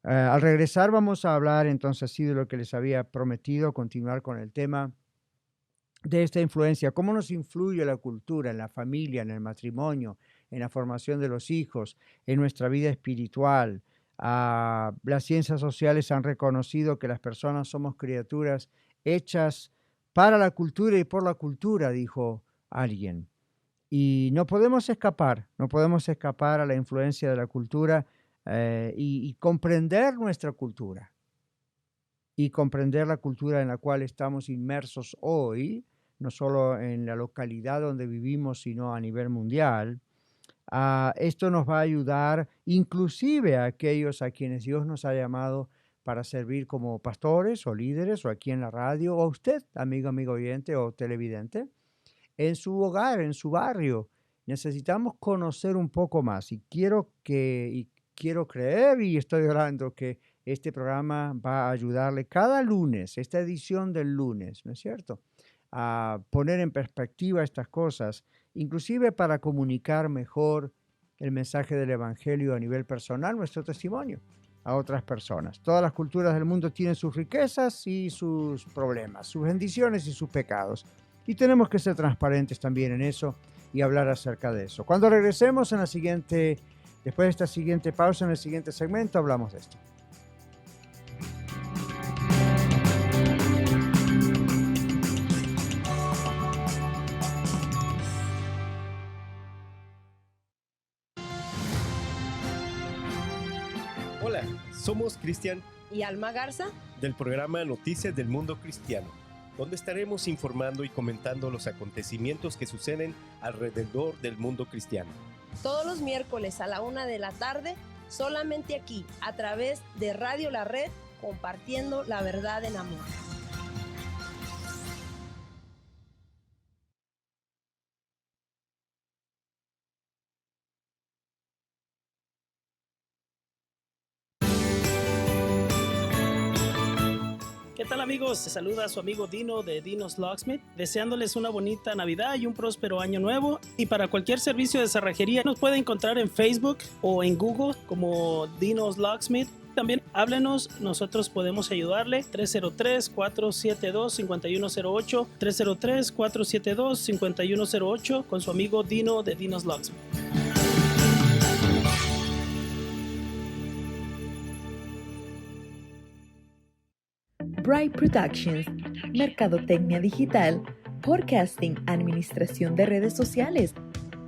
Al regresar vamos a hablar entonces así de lo que les había prometido, continuar con el tema de esta influencia, cómo nos influye la cultura en la familia, en el matrimonio, en la formación de los hijos, en nuestra vida espiritual. Las ciencias sociales han reconocido que las personas somos criaturas hechas para la cultura y por la cultura, dijo alguien. Y no podemos escapar a la influencia de la cultura y comprender nuestra cultura. Y comprender la cultura en la cual estamos inmersos hoy no solo en la localidad donde vivimos, sino a nivel mundial. Esto nos va a ayudar inclusive a aquellos a quienes Dios nos ha llamado para servir como pastores o líderes o aquí en la radio, o a usted, amigo oyente o televidente, en su hogar, en su barrio. Necesitamos conocer un poco más y quiero creer y estoy orando que este programa va a ayudarle cada lunes, esta edición del lunes, ¿no es cierto?, a poner en perspectiva estas cosas, inclusive para comunicar mejor el mensaje del Evangelio a nivel personal, nuestro testimonio a otras personas. Todas las culturas del mundo tienen sus riquezas y sus problemas, sus bendiciones y sus pecados. Y tenemos que ser transparentes también en eso y hablar acerca de eso. Cuando regresemos después de esta siguiente pausa, en el siguiente segmento, hablamos de esto. Hola, somos Cristian y Alma Garza del programa Noticias del Mundo Cristiano, donde estaremos informando y comentando los acontecimientos que suceden alrededor del mundo cristiano. Todos los miércoles a la 1 de la tarde, solamente aquí, a través de Radio La Red, compartiendo la verdad en amor. ¿Qué tal, amigos? Se saluda a su amigo Dino de Dino's Locksmith, deseándoles una bonita Navidad y un próspero año nuevo. Y para cualquier servicio de cerrajería nos puede encontrar en Facebook o en Google como Dino's Locksmith. También háblenos, nosotros podemos ayudarle. 303-472-5108, 303-472-5108 con su amigo Dino de Dino's Locksmith. Bright Productions, mercadotecnia digital, podcasting, administración de redes sociales,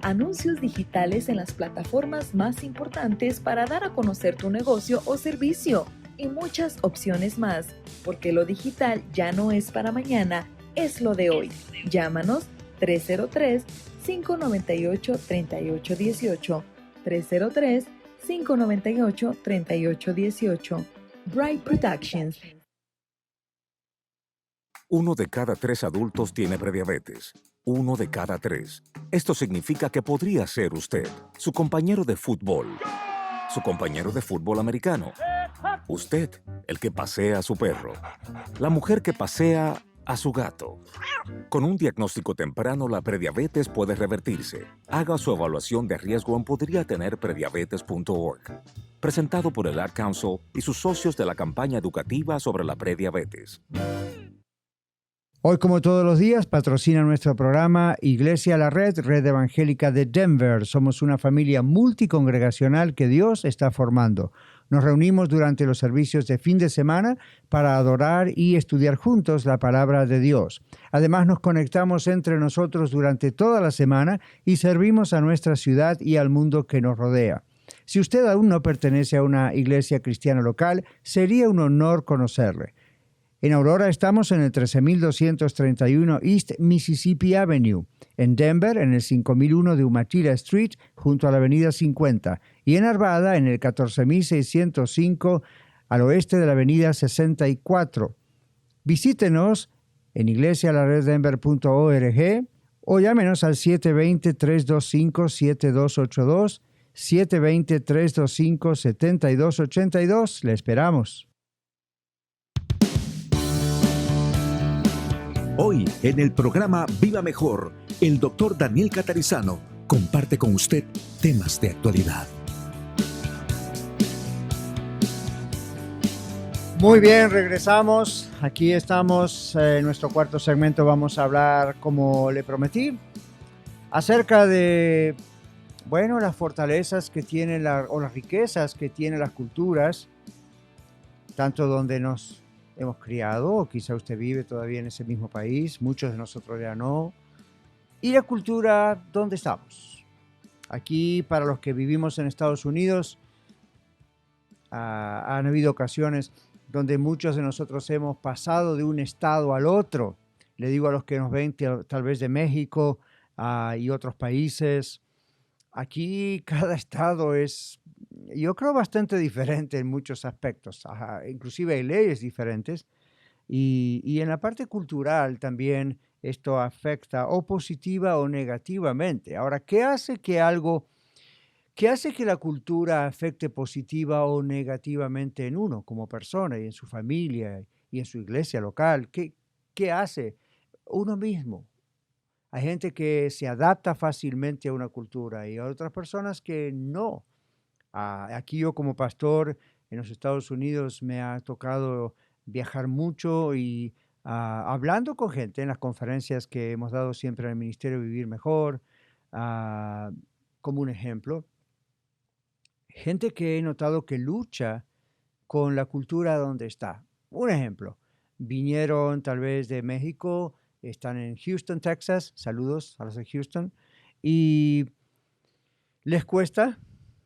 anuncios digitales en las plataformas más importantes para dar a conocer tu negocio o servicio y muchas opciones más, porque lo digital ya no es para mañana, es lo de hoy. Llámanos 303-598-3818, 303-598-3818. Bright Productions. 1 de cada 3 adultos tiene prediabetes. 1 de cada 3. Esto significa que podría ser usted, su compañero de fútbol, su compañero de fútbol americano, usted, el que pasea a su perro, la mujer que pasea a su gato. Con un diagnóstico temprano, la prediabetes puede revertirse. Haga su evaluación de riesgo en podriatenerprediabetes.org. Presentado por el Ad Council y sus socios de la campaña educativa sobre la prediabetes. Hoy, como todos los días, patrocina nuestro programa Iglesia La Red, Red Evangélica de Denver. Somos una familia multicongregacional que Dios está formando. Nos reunimos durante los servicios de fin de semana para adorar y estudiar juntos la palabra de Dios. Además, nos conectamos entre nosotros durante toda la semana y servimos a nuestra ciudad y al mundo que nos rodea. Si usted aún no pertenece a una iglesia cristiana local, sería un honor conocerle. En Aurora estamos en el 13231 East Mississippi Avenue. En Denver, en el 5001 de Umatilla Street, junto a la avenida 50. Y en Arvada, en el 14605, al oeste de la avenida 64. Visítenos en iglesialareddenver.org o llámenos al 720-325-7282, 720-325-7282. Le esperamos. Hoy, en el programa Viva Mejor, el Dr. Daniel Catarizano comparte con usted temas de actualidad. Muy bien, regresamos. Aquí estamos en nuestro cuarto segmento. Vamos a hablar, como le prometí, acerca de, las fortalezas que tienen o las riquezas que tienen las culturas, tanto donde nos hemos criado, o quizá usted vive todavía en ese mismo país, muchos de nosotros ya no, y la cultura donde estamos. Aquí, para los que vivimos en Estados Unidos, han habido ocasiones donde muchos de nosotros hemos pasado de un estado al otro, Le digo a los que nos ven tal vez de México y otros países, aquí cada estado es, yo creo, bastante diferente en muchos aspectos. Inclusive hay leyes diferentes. Y en la parte cultural también esto afecta o positiva o negativamente. Ahora, qué hace que la cultura afecte positiva o negativamente en uno como persona y en su familia y en su iglesia local? ¿Qué hace uno mismo? Hay gente que se adapta fácilmente a una cultura y hay otras personas que no. Aquí yo como pastor en los Estados Unidos me ha tocado viajar mucho y hablando con gente en las conferencias que hemos dado siempre en el Ministerio Vivir Mejor, ah, como un ejemplo, gente que he notado que lucha con la cultura donde está. Un ejemplo, vinieron tal vez de México, están en Houston, Texas, saludos a los de Houston, y les cuesta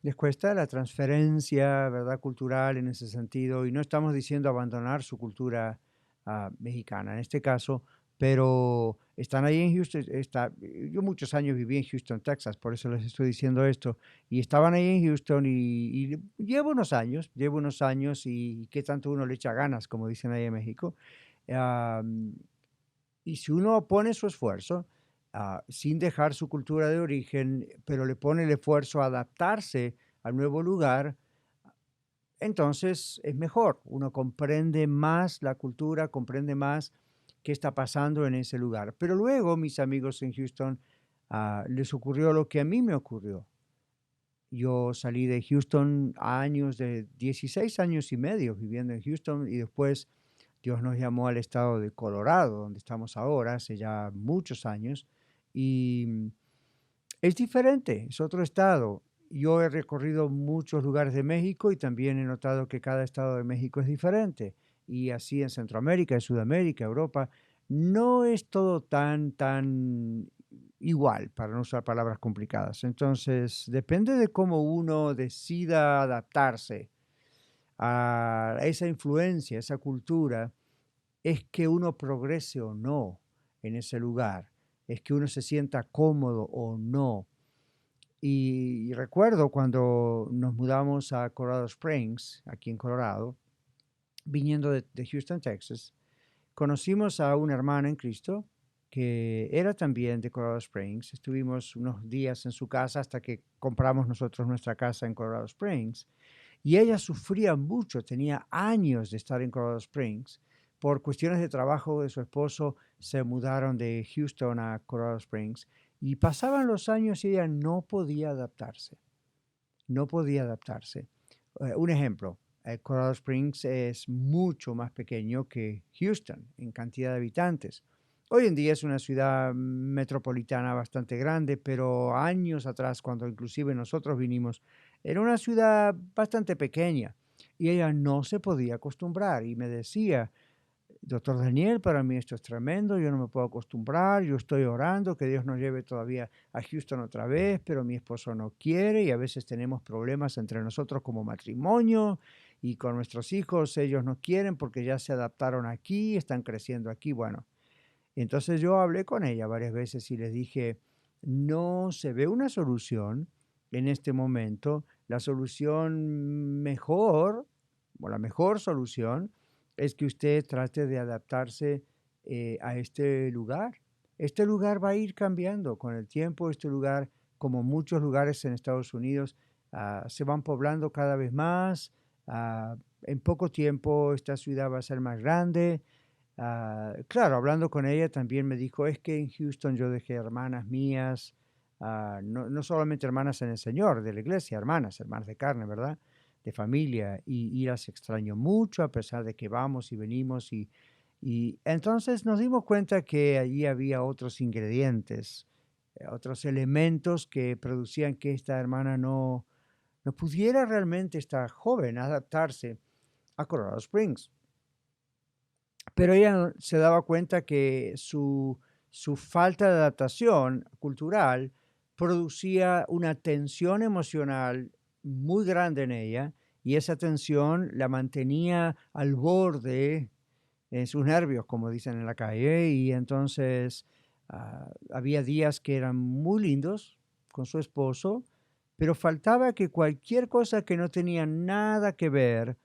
la transferencia, ¿verdad?, cultural en ese sentido, y no estamos diciendo abandonar su cultura mexicana en este caso, pero están ahí en Houston. Yo muchos años viví en Houston, Texas, por eso les estoy diciendo esto, y estaban ahí en Houston y llevo unos años, y qué tanto uno le echa ganas, como dicen ahí en México, y si uno pone su esfuerzo, sin dejar su cultura de origen, pero le pone el esfuerzo a adaptarse al nuevo lugar, entonces es mejor. Uno comprende más la cultura, comprende más qué está pasando en ese lugar. Pero luego, mis amigos en Houston, les ocurrió lo que a mí me ocurrió. Yo salí de Houston a años de 16 años y medio viviendo en Houston y después Dios nos llamó al estado de Colorado, donde estamos ahora, hace ya muchos años. Y es diferente, es otro estado. Yo he recorrido muchos lugares de México y también he notado que cada estado de México es diferente. Y así en Centroamérica, en Sudamérica, Europa, no es todo tan igual, para no usar palabras complicadas. Entonces, depende de cómo uno decida adaptarse a esa influencia, esa cultura, es que uno progrese o no en ese lugar, es que uno se sienta cómodo o no. Y recuerdo cuando nos mudamos a Colorado Springs, aquí en Colorado, viniendo de Houston, Texas, conocimos a una hermana en Cristo que era también de Colorado Springs. Estuvimos unos días en su casa hasta que compramos nosotros nuestra casa en Colorado Springs. Y ella sufría mucho, tenía años de estar en Colorado Springs. Por cuestiones de trabajo de su esposo, se mudaron de Houston a Colorado Springs y pasaban los años y ella no podía adaptarse. No podía adaptarse. Un ejemplo, Colorado Springs es mucho más pequeño que Houston en cantidad de habitantes. Hoy en día es una ciudad metropolitana bastante grande, pero años atrás, cuando inclusive nosotros vinimos, era una ciudad bastante pequeña y ella no se podía acostumbrar y me decía, doctor Daniel, para mí esto es tremendo, yo no me puedo acostumbrar, yo estoy orando que Dios nos lleve todavía a Houston otra vez, pero mi esposo no quiere y a veces tenemos problemas entre nosotros como matrimonio y con nuestros hijos, ellos no quieren porque ya se adaptaron aquí, están creciendo aquí, bueno. Entonces yo hablé con ella varias veces y le dije, no se ve una solución en este momento, la solución mejor, o la mejor solución, es que usted trate de adaptarse a este lugar. Este lugar va a ir cambiando con el tiempo. Este lugar, como muchos lugares en Estados Unidos, se van poblando cada vez más. En poco tiempo esta ciudad va a ser más grande. Claro, hablando con ella también me dijo, es que en Houston yo dejé hermanas mías, no solamente hermanas en el Señor, de la iglesia, hermanas de carne, ¿verdad?, de familia, y las extraño mucho a pesar de que vamos y venimos. Y entonces nos dimos cuenta que allí había otros ingredientes, otros elementos que producían que esta hermana no pudiera realmente, esta joven, adaptarse a Colorado Springs. Pero ella se daba cuenta que su falta de adaptación cultural producía una tensión emocional muy grande en ella y esa tensión la mantenía al borde sus nervios, como dicen en la calle, y entonces había días que eran muy lindos con su esposo, pero faltaba que cualquier cosa que no tenía nada que ver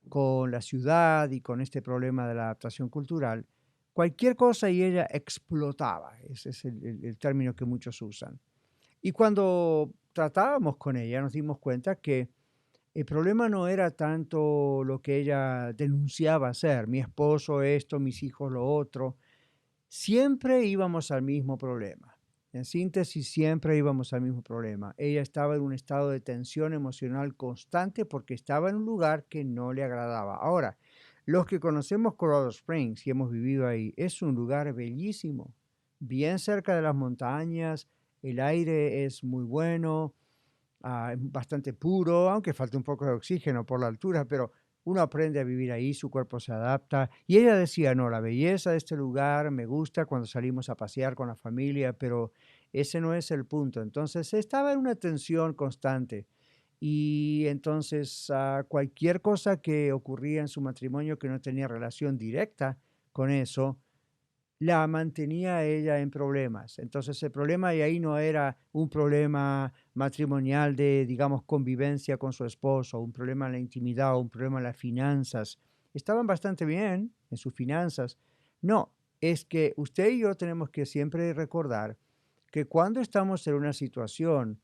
con la ciudad y con este problema de la adaptación cultural, cualquier cosa y ella explotaba. Ese es el término que muchos usan. Y cuando tratábamos con ella, nos dimos cuenta que el problema no era tanto lo que ella denunciaba ser, mi esposo esto, mis hijos lo otro. Siempre íbamos al mismo problema. En síntesis, siempre íbamos al mismo problema. Ella estaba en un estado de tensión emocional constante porque estaba en un lugar que no le agradaba. Ahora, los que conocemos Colorado Springs y hemos vivido ahí, es un lugar bellísimo, bien cerca de las montañas, el aire es muy bueno, bastante puro, aunque falta un poco de oxígeno por la altura, pero uno aprende a vivir ahí, su cuerpo se adapta. Y ella decía, no, la belleza de este lugar me gusta cuando salimos a pasear con la familia, pero ese no es el punto. Entonces estaba en una tensión constante. Y entonces cualquier cosa que ocurría en su matrimonio que no tenía relación directa con eso, la mantenía a ella en problemas. Entonces el problema de ahí no era un problema matrimonial de, digamos, convivencia con su esposo, un problema en la intimidad o un problema en las finanzas. Estaban bastante bien en sus finanzas. No, es que usted y yo tenemos que siempre recordar que cuando estamos en una situación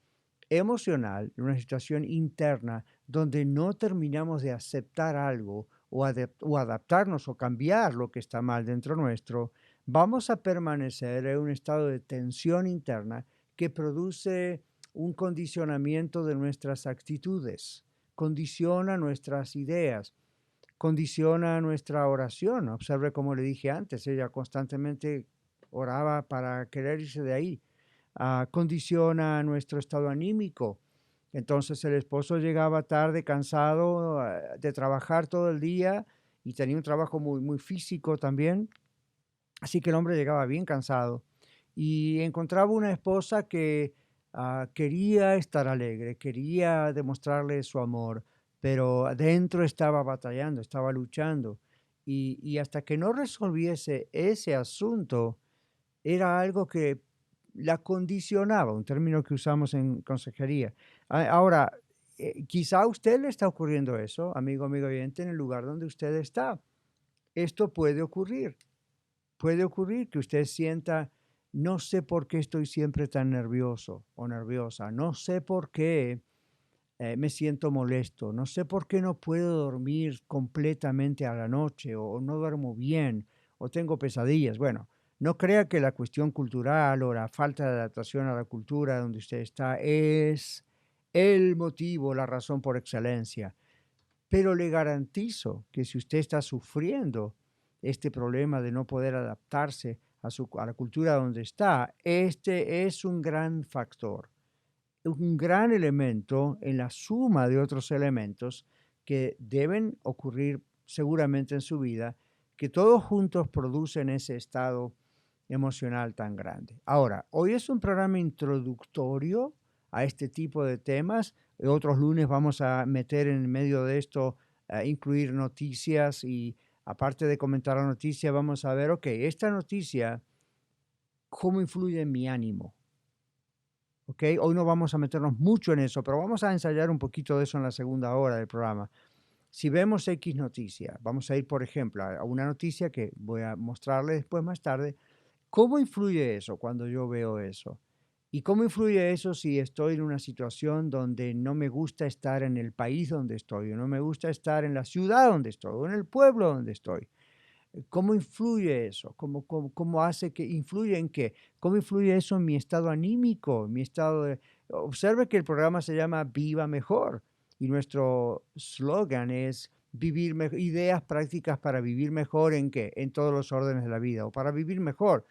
emocional, en una situación interna, donde no terminamos de aceptar algo o adaptarnos o cambiar lo que está mal dentro nuestro, vamos a permanecer en un estado de tensión interna que produce un condicionamiento de nuestras actitudes, condiciona nuestras ideas, condiciona nuestra oración. Observe como le dije antes, ella constantemente oraba para querer irse de ahí. Condiciona nuestro estado anímico. Entonces el esposo llegaba tarde, cansado de trabajar todo el día y tenía un trabajo muy, muy físico también. Así que el hombre llegaba bien cansado y encontraba una esposa que quería estar alegre, quería demostrarle su amor, pero adentro estaba batallando, estaba luchando. Y hasta que no resolviese ese asunto, era algo que la condicionaba, un término que usamos en consejería. Ahora, quizá a usted le está ocurriendo eso, amigo oyente, en el lugar donde usted está. Esto puede ocurrir. Puede ocurrir que usted sienta, no sé por qué estoy siempre tan nervioso o nerviosa, no sé por qué me siento molesto, no sé por qué no puedo dormir completamente a la noche o no duermo bien o tengo pesadillas. Bueno, no crea que la cuestión cultural o la falta de adaptación a la cultura donde usted está es el motivo, la razón por excelencia. Pero le garantizo que si usted está sufriendo este problema de no poder adaptarse a la cultura donde está, este es un gran factor, un gran elemento en la suma de otros elementos que deben ocurrir seguramente en su vida, que todos juntos producen ese estado emocional tan grande. Ahora, hoy es un programa introductorio a este tipo de temas. Otros lunes vamos a meter en medio de esto, incluir noticias y aparte de comentar la noticia, vamos a ver, ok, esta noticia, ¿cómo influye en mi ánimo? Ok, hoy no vamos a meternos mucho en eso, pero vamos a ensayar un poquito de eso en la segunda hora del programa. Si vemos X noticia, vamos a ir, por ejemplo, a una noticia que voy a mostrarle después más tarde. ¿Cómo influye eso cuando yo veo eso? ¿Y cómo influye eso si estoy en una situación donde no me gusta estar en el país donde estoy, o no me gusta estar en la ciudad donde estoy, o en el pueblo donde estoy? ¿Cómo influye eso? ¿Cómo hace que influye en qué? ¿Cómo influye eso en mi estado anímico, en mi estado de... Observe que el programa se llama Viva Mejor y nuestro slogan es vivir ideas prácticas para vivir mejor ¿en qué? En todos los órdenes de la vida o para vivir mejor.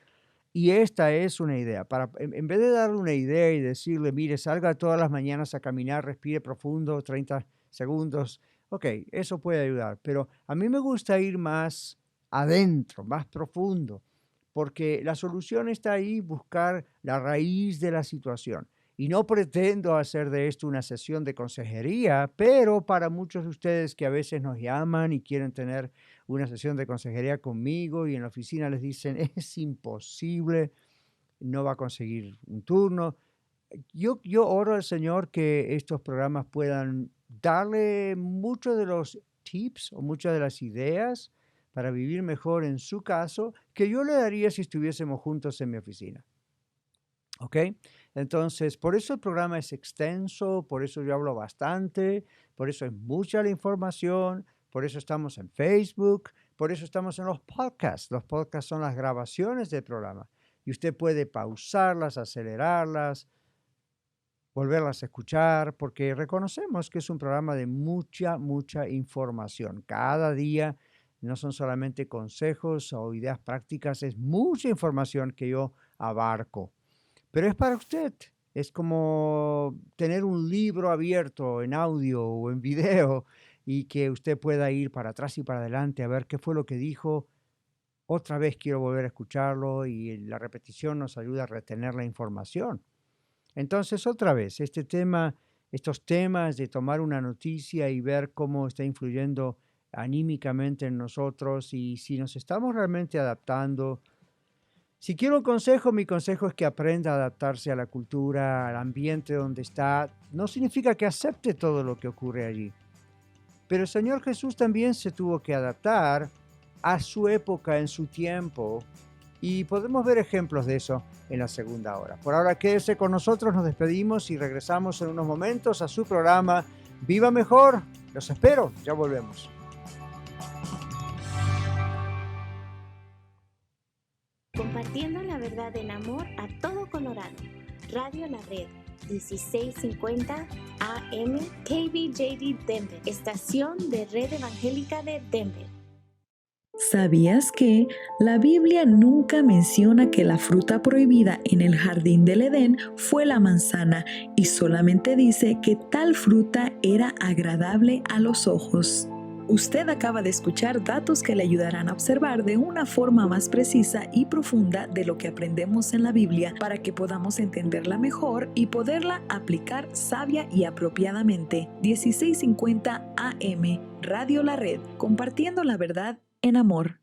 Y esta es una idea. En vez de darle una idea y decirle, mire, salga todas las mañanas a caminar, respire profundo, 30 segundos. Ok, eso puede ayudar. Pero a mí me gusta ir más adentro, más profundo, porque la solución está ahí, buscar la raíz de la situación. Y no pretendo hacer de esto una sesión de consejería, pero para muchos de ustedes que a veces nos llaman y quieren tener una sesión de consejería conmigo y en la oficina les dicen, es imposible, no va a conseguir un turno. Yo oro al Señor que estos programas puedan darle muchos de los tips o muchas de las ideas para vivir mejor en su caso que yo le daría si estuviésemos juntos en mi oficina. ¿Ok? Entonces, por eso el programa es extenso, por eso yo hablo bastante, por eso es mucha la información, por eso estamos en Facebook, por eso estamos en los podcasts. Los podcasts son las grabaciones del programa y usted puede pausarlas, acelerarlas, volverlas a escuchar, porque reconocemos que es un programa de mucha información. Cada día no son solamente consejos o ideas prácticas, es mucha información que yo abarco. Pero es para usted. Es como tener un libro abierto en audio o en video y que usted pueda ir para atrás y para adelante a ver qué fue lo que dijo. Otra vez quiero volver a escucharlo y la repetición nos ayuda a retener la información. Entonces, otra vez, estos temas de tomar una noticia y ver cómo está influyendo anímicamente en nosotros y si nos estamos realmente adaptando. Si quiero un consejo, mi consejo es que aprenda a adaptarse a la cultura, al ambiente donde está. No significa que acepte todo lo que ocurre allí. Pero el Señor Jesús también se tuvo que adaptar a su época, en su tiempo. Y podemos ver ejemplos de eso en la segunda hora. Por ahora, quédese con nosotros, nos despedimos y regresamos en unos momentos a su programa Viva Mejor. Los espero, ya volvemos. Compartiendo la verdad en amor a todo Colorado. Radio La Red, 1650 AM KBJD Denver, estación de Red Evangélica de Denver. ¿Sabías que la Biblia nunca menciona que la fruta prohibida en el jardín del Edén fue la manzana y solamente dice que tal fruta era agradable a los ojos? Usted acaba de escuchar datos que le ayudarán a observar de una forma más precisa y profunda de lo que aprendemos en la Biblia para que podamos entenderla mejor y poderla aplicar sabia y apropiadamente. 1650 AM, Radio La Red, compartiendo la verdad en amor.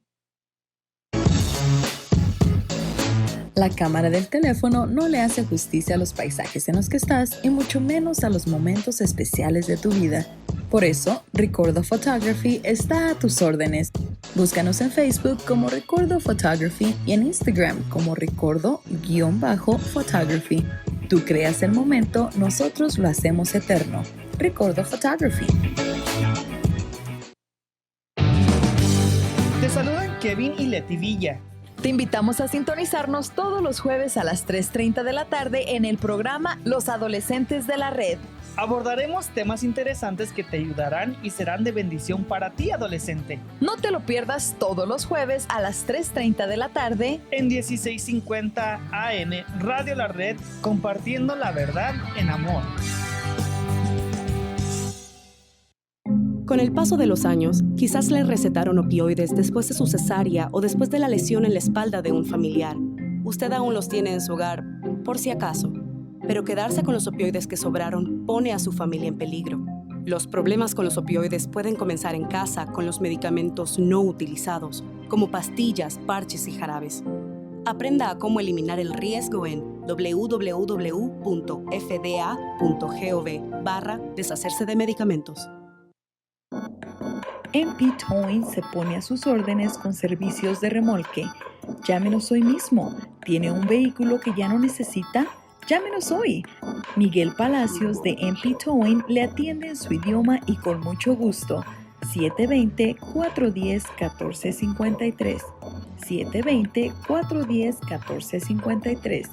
La cámara del teléfono no le hace justicia a los paisajes en los que estás y mucho menos a los momentos especiales de tu vida. Por eso, Recordo Photography está a tus órdenes. Búscanos en Facebook como Recordo Photography y en Instagram como Recordo_Photography. Tú creas el momento, nosotros lo hacemos eterno. Recordo Photography. Te saludan Kevin y Leti Villa. Te invitamos a sintonizarnos todos los jueves a las 3:30 de la tarde en el programa Los Adolescentes de la Red. Abordaremos temas interesantes que te ayudarán y serán de bendición para ti, adolescente. No te lo pierdas todos los jueves a las 3:30 de la tarde en 1650 AM, Radio La Red, compartiendo la verdad en amor. Con el paso de los años, quizás le recetaron opioides después de su cesárea o después de la lesión en la espalda de un familiar. Usted aún los tiene en su hogar, por si acaso. Pero quedarse con los opioides que sobraron pone a su familia en peligro. Los problemas con los opioides pueden comenzar en casa con los medicamentos no utilizados, como pastillas, parches y jarabes. Aprenda a cómo eliminar el riesgo en www.fda.gov/deshacerse de medicamentos. MP Towing se pone a sus órdenes con servicios de remolque. Llámenos hoy mismo. ¿Tiene un vehículo que ya no necesita? Llámenos hoy. Miguel Palacios de MP Towing le atiende en su idioma y con mucho gusto. 720-410-1453. 720-410-1453.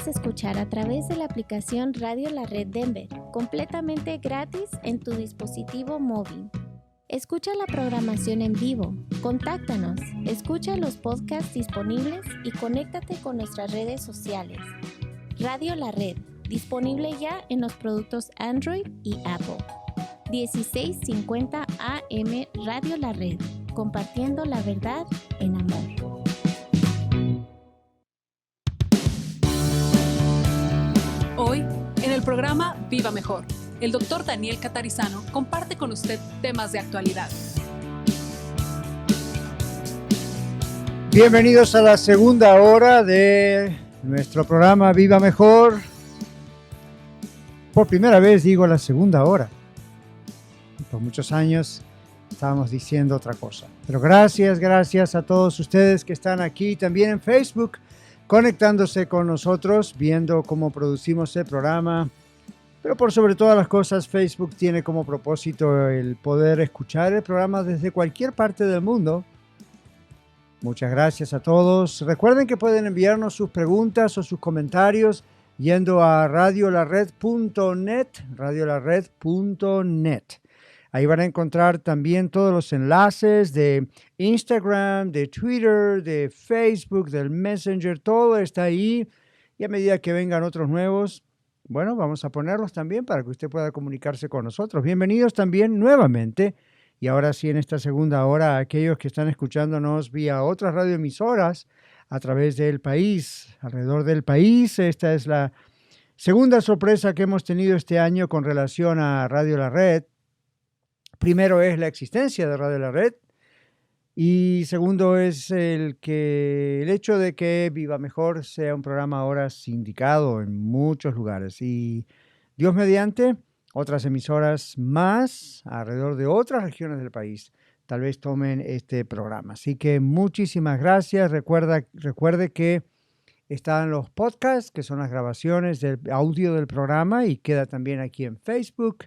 Escuchar a través de la aplicación Radio La Red Denver, completamente gratis en tu dispositivo móvil. Escucha la programación en vivo, contáctanos, escucha los podcasts disponibles y conéctate con nuestras redes sociales. Radio La Red, disponible ya en los productos Android y Apple. 1650 AM Radio La Red, compartiendo la verdad en amor. Hoy, en el programa Viva Mejor, el Dr. Daniel Catarizano comparte con usted temas de actualidad. Bienvenidos a la segunda hora de nuestro programa Viva Mejor. Por primera vez digo la segunda hora. Por muchos años estábamos diciendo otra cosa. Pero gracias a todos ustedes que están aquí también en Facebook, conectándose con nosotros, viendo cómo producimos el programa. Pero por sobre todas las cosas, Facebook tiene como propósito el poder escuchar el programa desde cualquier parte del mundo. Muchas gracias a todos. Recuerden que pueden enviarnos sus preguntas o sus comentarios yendo a radiolared.net, radiolared.net. Ahí van a encontrar también todos los enlaces de Instagram, de Twitter, de Facebook, del Messenger. Todo está ahí. Y a medida que vengan otros nuevos, bueno, vamos a ponerlos también para que usted pueda comunicarse con nosotros. Bienvenidos también nuevamente. Y ahora sí, en esta segunda hora, aquellos que están escuchándonos vía otras radioemisoras a través del país, alrededor del país. Esta es la segunda sorpresa que hemos tenido este año con relación a Radio La Red. Primero es la existencia de Radio La Red y segundo es el hecho de que Viva Mejor sea un programa ahora sindicado en muchos lugares. Y Dios mediante, otras emisoras más alrededor de otras regiones del país tal vez tomen este programa. Así que muchísimas gracias. Recuerde que están los podcasts, que son las grabaciones del audio del programa y queda también aquí en Facebook.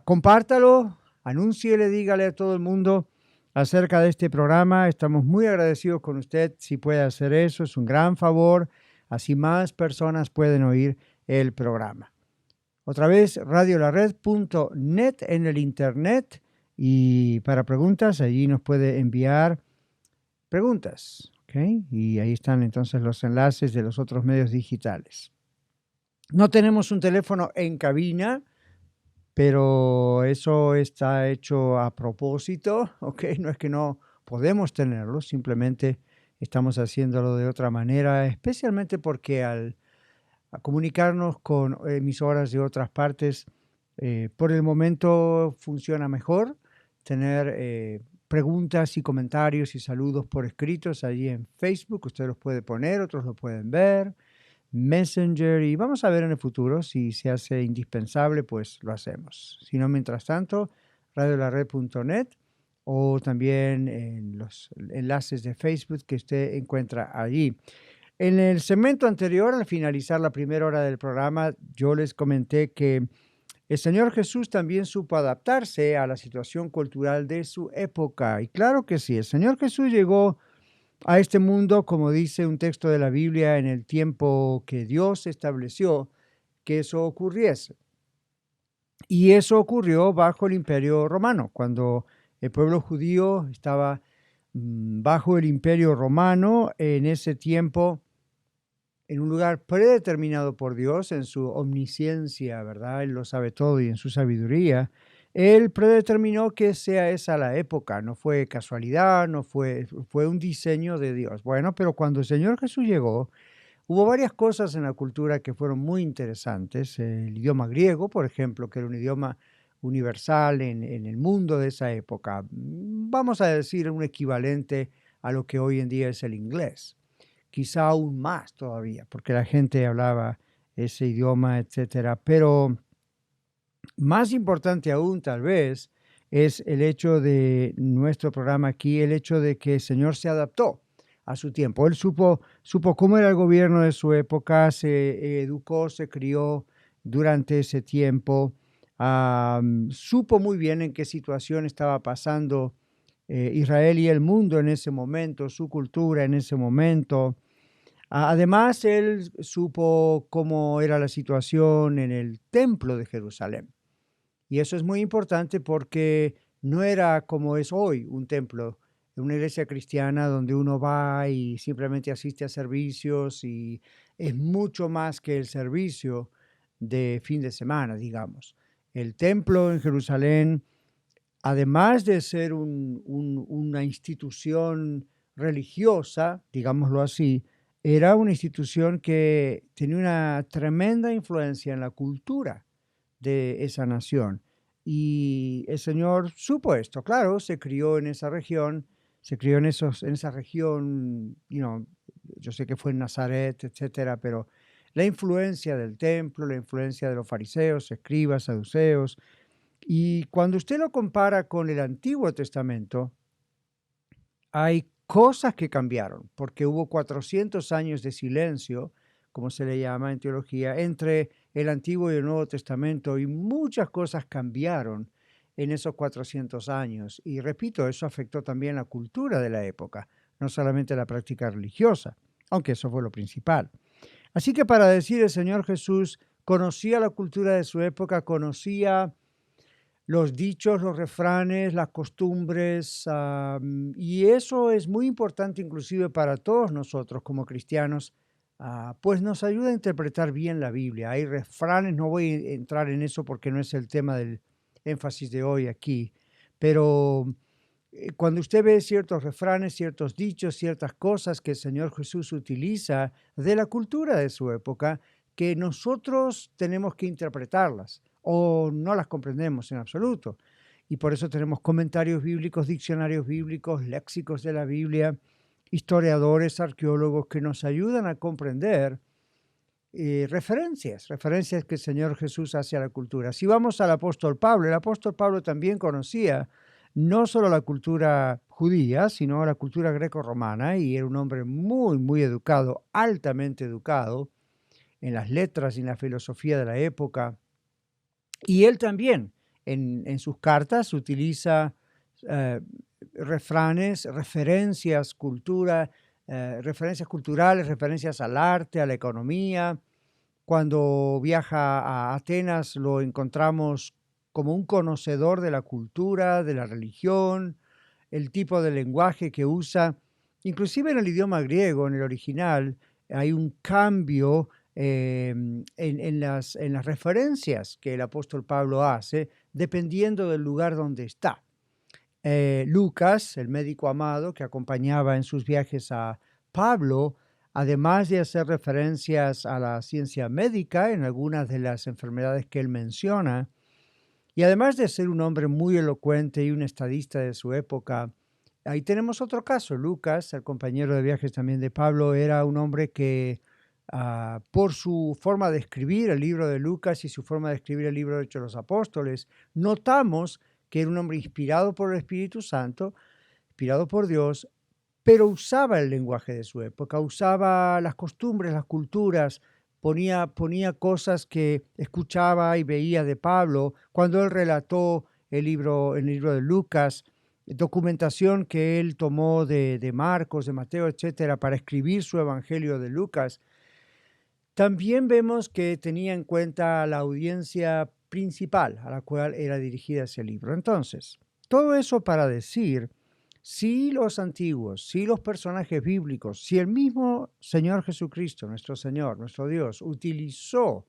Compártalo, anúnciele, dígale a todo el mundo acerca de este programa. Estamos muy agradecidos con usted si puede hacer eso. Es un gran favor. Así más personas pueden oír el programa. Otra vez, radiolared.net en el internet. Y para preguntas, allí nos puede enviar preguntas. ¿Okay? Y ahí están entonces los enlaces de los otros medios digitales. No tenemos un teléfono en cabina, pero eso está hecho a propósito. ¿Okay? No es que no podemos tenerlo, simplemente estamos haciéndolo de otra manera, especialmente porque a comunicarnos con emisoras de otras partes, por el momento funciona mejor tener preguntas y comentarios y saludos por escritos allí en Facebook. Usted los puede poner, otros lo pueden ver, Messenger, y vamos a ver en el futuro si se hace indispensable, pues lo hacemos. Si no, mientras tanto, radiolared.net o también en los enlaces de Facebook que usted encuentra allí. En el segmento anterior, al finalizar la primera hora del programa, yo les comenté que el Señor Jesús también supo adaptarse a la situación cultural de su época. Y claro que sí, el Señor Jesús llegó a este mundo, como dice un texto de la Biblia, en el tiempo que Dios estableció que eso ocurriese. Y eso ocurrió bajo el Imperio Romano, cuando el pueblo judío estaba bajo el Imperio Romano. En ese tiempo, en un lugar predeterminado por Dios, en su omnisciencia, ¿verdad? Él lo sabe todo y en su sabiduría, Él predeterminó que sea esa la época. No fue casualidad, fue un diseño de Dios. Bueno, pero cuando el Señor Jesús llegó, hubo varias cosas en la cultura que fueron muy interesantes. El idioma griego, por ejemplo, que era un idioma universal en el mundo de esa época. Vamos a decir un equivalente a lo que hoy en día es el inglés. Quizá aún más todavía, porque la gente hablaba ese idioma, etcétera. Pero más importante aún, tal vez, es el hecho de nuestro programa aquí, el hecho de que el Señor se adaptó a su tiempo. Él supo cómo era el gobierno de su época, se educó, se crió durante ese tiempo, supo muy bien en qué situación estaba pasando Israel y el mundo en ese momento, su cultura en ese momento. Además, él supo cómo era la situación en el templo de Jerusalén. Y eso es muy importante porque no era como es hoy un templo, una iglesia cristiana donde uno va y simplemente asiste a servicios, y es mucho más que el servicio de fin de semana, digamos. El templo en Jerusalén, además de ser una institución religiosa, digámoslo así, era una institución que tenía una tremenda influencia en la cultura de esa nación. Y el Señor supo esto, claro, se crió en esa región, en esa región, yo sé que fue en Nazaret, etcétera, pero la influencia del templo, la influencia de los fariseos, escribas, saduceos, y cuando usted lo compara con el Antiguo Testamento, hay cosas que cambiaron, porque hubo 400 años de silencio, como se le llama en teología, entre el Antiguo y el Nuevo Testamento, y muchas cosas cambiaron en esos 400 años. Y repito, eso afectó también la cultura de la época, no solamente la práctica religiosa, aunque eso fue lo principal. Así que para decir el Señor Jesús conocía la cultura de su época, conocía los dichos, los refranes, las costumbres, y eso es muy importante inclusive para todos nosotros como cristianos, pues nos ayuda a interpretar bien la Biblia. Hay refranes, no voy a entrar en eso porque no es el tema del énfasis de hoy aquí, pero cuando usted ve ciertos refranes, ciertos dichos, ciertas cosas que el Señor Jesús utiliza de la cultura de su época, que nosotros tenemos que interpretarlas o no las comprendemos en absoluto. Y por eso tenemos comentarios bíblicos, diccionarios bíblicos, léxicos de la Biblia, historiadores, arqueólogos que nos ayudan a comprender referencias que el Señor Jesús hace a la cultura. Si vamos al apóstol Pablo, el apóstol Pablo también conocía no solo la cultura judía, sino la cultura greco-romana, y era un hombre muy, muy educado, altamente educado en las letras y en la filosofía de la época. Y él también en sus cartas utiliza refranes, referencias culturales, referencias al arte, a la economía. Cuando viaja a Atenas lo encontramos como un conocedor de la cultura, de la religión, el tipo de lenguaje que usa. Inclusive en el idioma griego, en el original, hay un cambio en las referencias que el apóstol Pablo hace, dependiendo del lugar donde está. Lucas, el médico amado que acompañaba en sus viajes a Pablo, además de hacer referencias a la ciencia médica en algunas de las enfermedades que él menciona, y además de ser un hombre muy elocuente y un estadista de su época, ahí tenemos otro caso. Lucas, el compañero de viajes también de Pablo, era un hombre que por su forma de escribir el libro de Lucas y su forma de escribir el libro de Hechos de los Apóstoles, notamos que era un hombre inspirado por el Espíritu Santo, inspirado por Dios, pero usaba el lenguaje de su época, usaba las costumbres, las culturas, ponía cosas que escuchaba y veía de Pablo cuando él relató el libro de Lucas, documentación que él tomó de Marcos, de Mateo, etcétera, para escribir su evangelio de Lucas. También vemos que tenía en cuenta la audiencia principal a la cual era dirigida ese libro. Entonces, todo eso para decir, si los antiguos, si los personajes bíblicos, si el mismo Señor Jesucristo, nuestro Señor, nuestro Dios, utilizó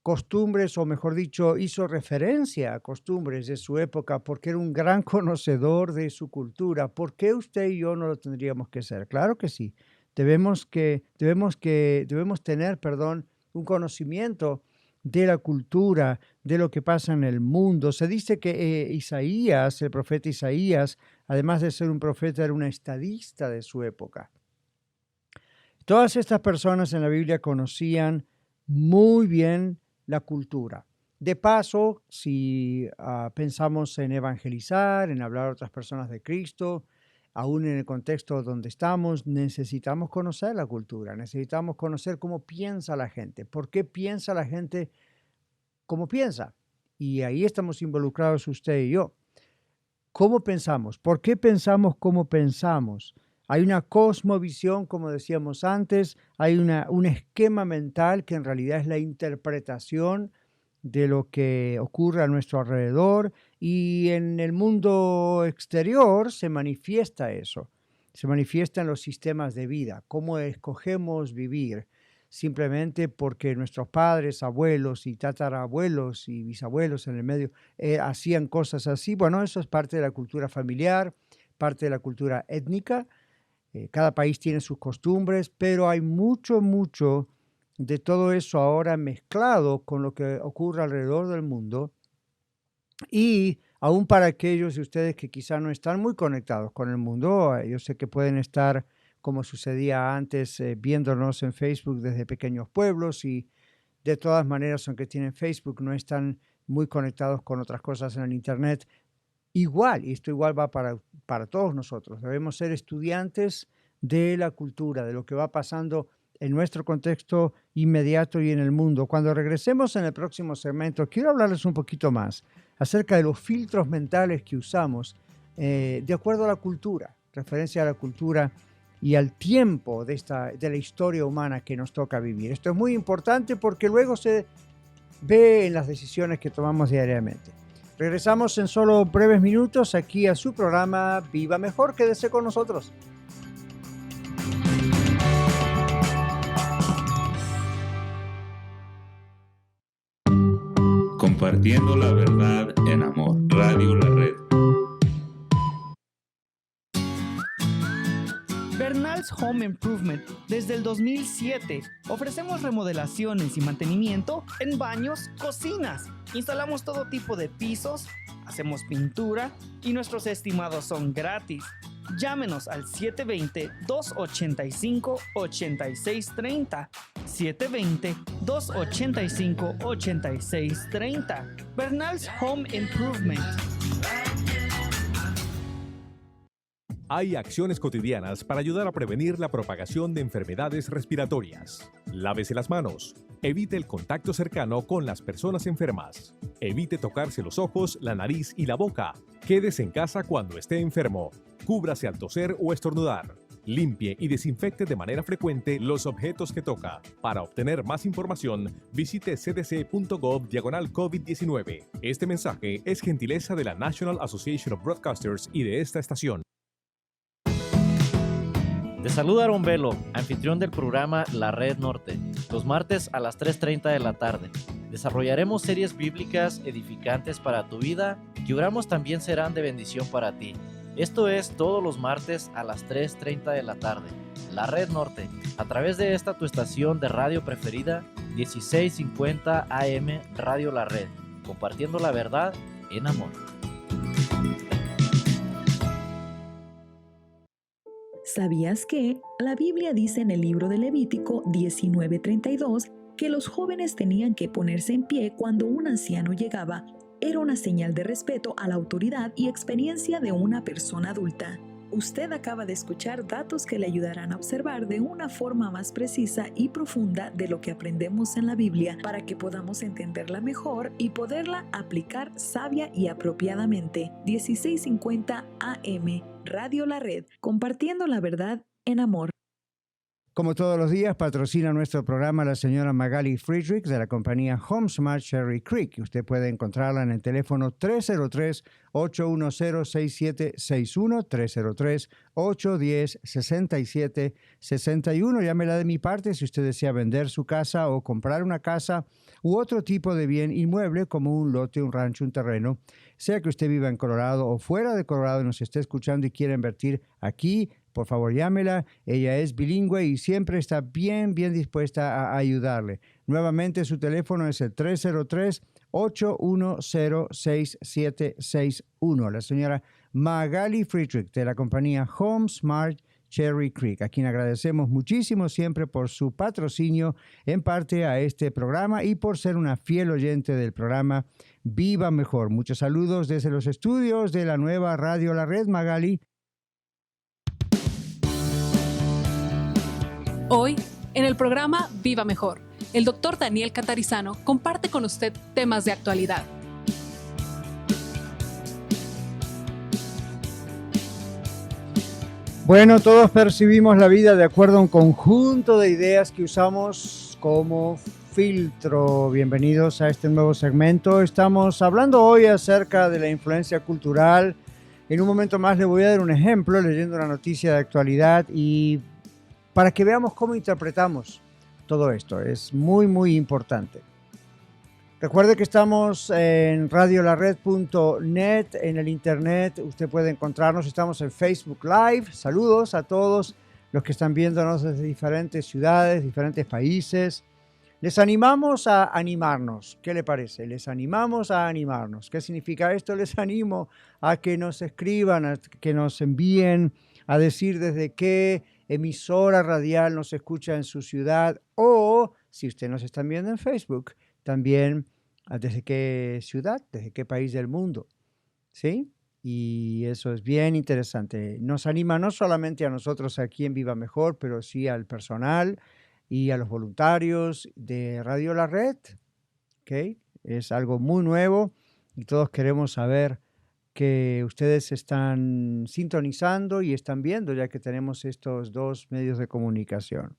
costumbres, o mejor dicho, hizo referencia a costumbres de su época porque era un gran conocedor de su cultura, ¿por qué usted y yo no lo tendríamos que hacer? Claro que sí. Debemos tener, un conocimiento de la cultura, de lo que pasa en el mundo. Se dice que Isaías, el profeta Isaías, además de ser un profeta, era un estadista de su época. Todas estas personas en la Biblia conocían muy bien la cultura. De paso, si pensamos en evangelizar, en hablar a otras personas de Cristo, aún en el contexto donde estamos, necesitamos conocer la cultura, necesitamos conocer cómo piensa la gente, por qué piensa la gente como piensa. Y ahí estamos involucrados usted y yo. ¿Cómo pensamos? ¿Por qué pensamos como pensamos? Hay una cosmovisión, como decíamos antes, hay un esquema mental que en realidad es la interpretación de lo que ocurre a nuestro alrededor, y en el mundo exterior se manifiesta eso, se manifiesta en los sistemas de vida, cómo escogemos vivir, simplemente porque nuestros padres, abuelos y tatarabuelos y bisabuelos en el medio hacían cosas así. Bueno, eso es parte de la cultura familiar, parte de la cultura étnica. Cada país tiene sus costumbres, pero hay mucho de todo eso ahora mezclado con lo que ocurre alrededor del mundo y aún para aquellos de ustedes que quizá no están muy conectados con el mundo, yo sé que pueden estar, como sucedía antes, viéndonos en Facebook desde pequeños pueblos y de todas maneras, aunque tienen Facebook, no están muy conectados con otras cosas en el Internet. Igual, y esto igual va para todos nosotros, debemos ser estudiantes de la cultura, de lo que va pasando en nuestro contexto inmediato y en el mundo. Cuando regresemos en el próximo segmento, quiero hablarles un poquito más acerca de los filtros mentales que usamos de acuerdo a la cultura, referencia a la cultura y al tiempo de la historia humana que nos toca vivir. Esto es muy importante porque luego se ve en las decisiones que tomamos diariamente. Regresamos en solo breves minutos aquí a su programa Viva Mejor. Quédese con nosotros. Compartiendo la verdad en amor. Radio La Red. Bernal's Home Improvement. Desde el 2007 ofrecemos remodelaciones y mantenimiento en baños, cocinas. Instalamos todo tipo de pisos, hacemos pintura y nuestros estimados son gratis. Llámenos al 720-285-8630. 720-285-8630. Bernal's Home Improvement. Hay acciones cotidianas para ayudar a prevenir la propagación de enfermedades respiratorias. Lávese las manos. Evite el contacto cercano con las personas enfermas. Evite tocarse los ojos, la nariz y la boca. Quédese en casa cuando esté enfermo. Cúbrase al toser o estornudar. Limpie y desinfecte de manera frecuente los objetos que toca. Para obtener más información, visite cdc.gov/COVID-19. Este mensaje es gentileza de la National Association of Broadcasters y de esta estación. Te saluda Aaron Velo, anfitrión del programa La Red Norte, los martes a las 3:30 de la tarde. Desarrollaremos series bíblicas edificantes para tu vida que oramos también serán de bendición para ti. Esto es todos los martes a las 3:30 de la tarde. La Red Norte, a través de esta tu estación de radio preferida, 1650 AM Radio La Red, compartiendo la verdad en amor. ¿Sabías que la Biblia dice en el libro de Levítico 19:32 que los jóvenes tenían que ponerse en pie cuando un anciano llegaba? Era una señal de respeto a la autoridad y experiencia de una persona adulta. Usted acaba de escuchar datos que le ayudarán a observar de una forma más precisa y profunda de lo que aprendemos en la Biblia para que podamos entenderla mejor y poderla aplicar sabia y apropiadamente. 1650 AM, Radio La Red, compartiendo la verdad en amor. Como todos los días, patrocina nuestro programa la señora Magali Friedrich de la compañía HomeSmart Cherry Creek. Usted puede encontrarla en el teléfono 303-810-6761, 303-810-6761. Llámela de mi parte si usted desea vender su casa o comprar una casa u otro tipo de bien inmueble como un lote, un rancho, un terreno. Sea que usted viva en Colorado o fuera de Colorado y nos esté escuchando y quiera invertir aquí, por favor, llámela. Ella es bilingüe y siempre está bien dispuesta a ayudarle. Nuevamente, su teléfono es el 303-810-6761. La señora Magali Friedrich de la compañía HomeSmart Cherry Creek, a quien agradecemos muchísimo siempre por su patrocinio en parte a este programa y por ser una fiel oyente del programa Viva Mejor. Muchos saludos desde los estudios de la nueva Radio La Red, Magali. Hoy, en el programa Viva Mejor, el doctor Daniel Catarizano comparte con usted temas de actualidad. Bueno, todos percibimos la vida de acuerdo a un conjunto de ideas que usamos como filtro. Bienvenidos a este nuevo segmento. Estamos hablando hoy acerca de la influencia cultural. En un momento más le voy a dar un ejemplo leyendo una noticia de actualidad y para que veamos cómo interpretamos todo esto. Es muy importante. Recuerde que estamos en radiolared.net, en el internet. Usted puede encontrarnos. Estamos en Facebook Live. Saludos a todos los que están viéndonos desde diferentes ciudades, diferentes países. Les animamos a animarnos. ¿Qué le parece? Les animamos a animarnos. ¿Qué significa esto? Les animo a que nos escriban, a que nos envíen, a decir desde qué emisora radial nos escucha en su ciudad, o si usted nos está viendo en Facebook, también desde qué ciudad, desde qué país del mundo. ¿Sí? Y eso es bien interesante. Nos anima no solamente a nosotros aquí en Viva Mejor, pero sí al personal y a los voluntarios de Radio La Red. ¿Okay? Es algo muy nuevo y todos queremos saber que ustedes están sintonizando y están viendo, ya que tenemos estos dos medios de comunicación.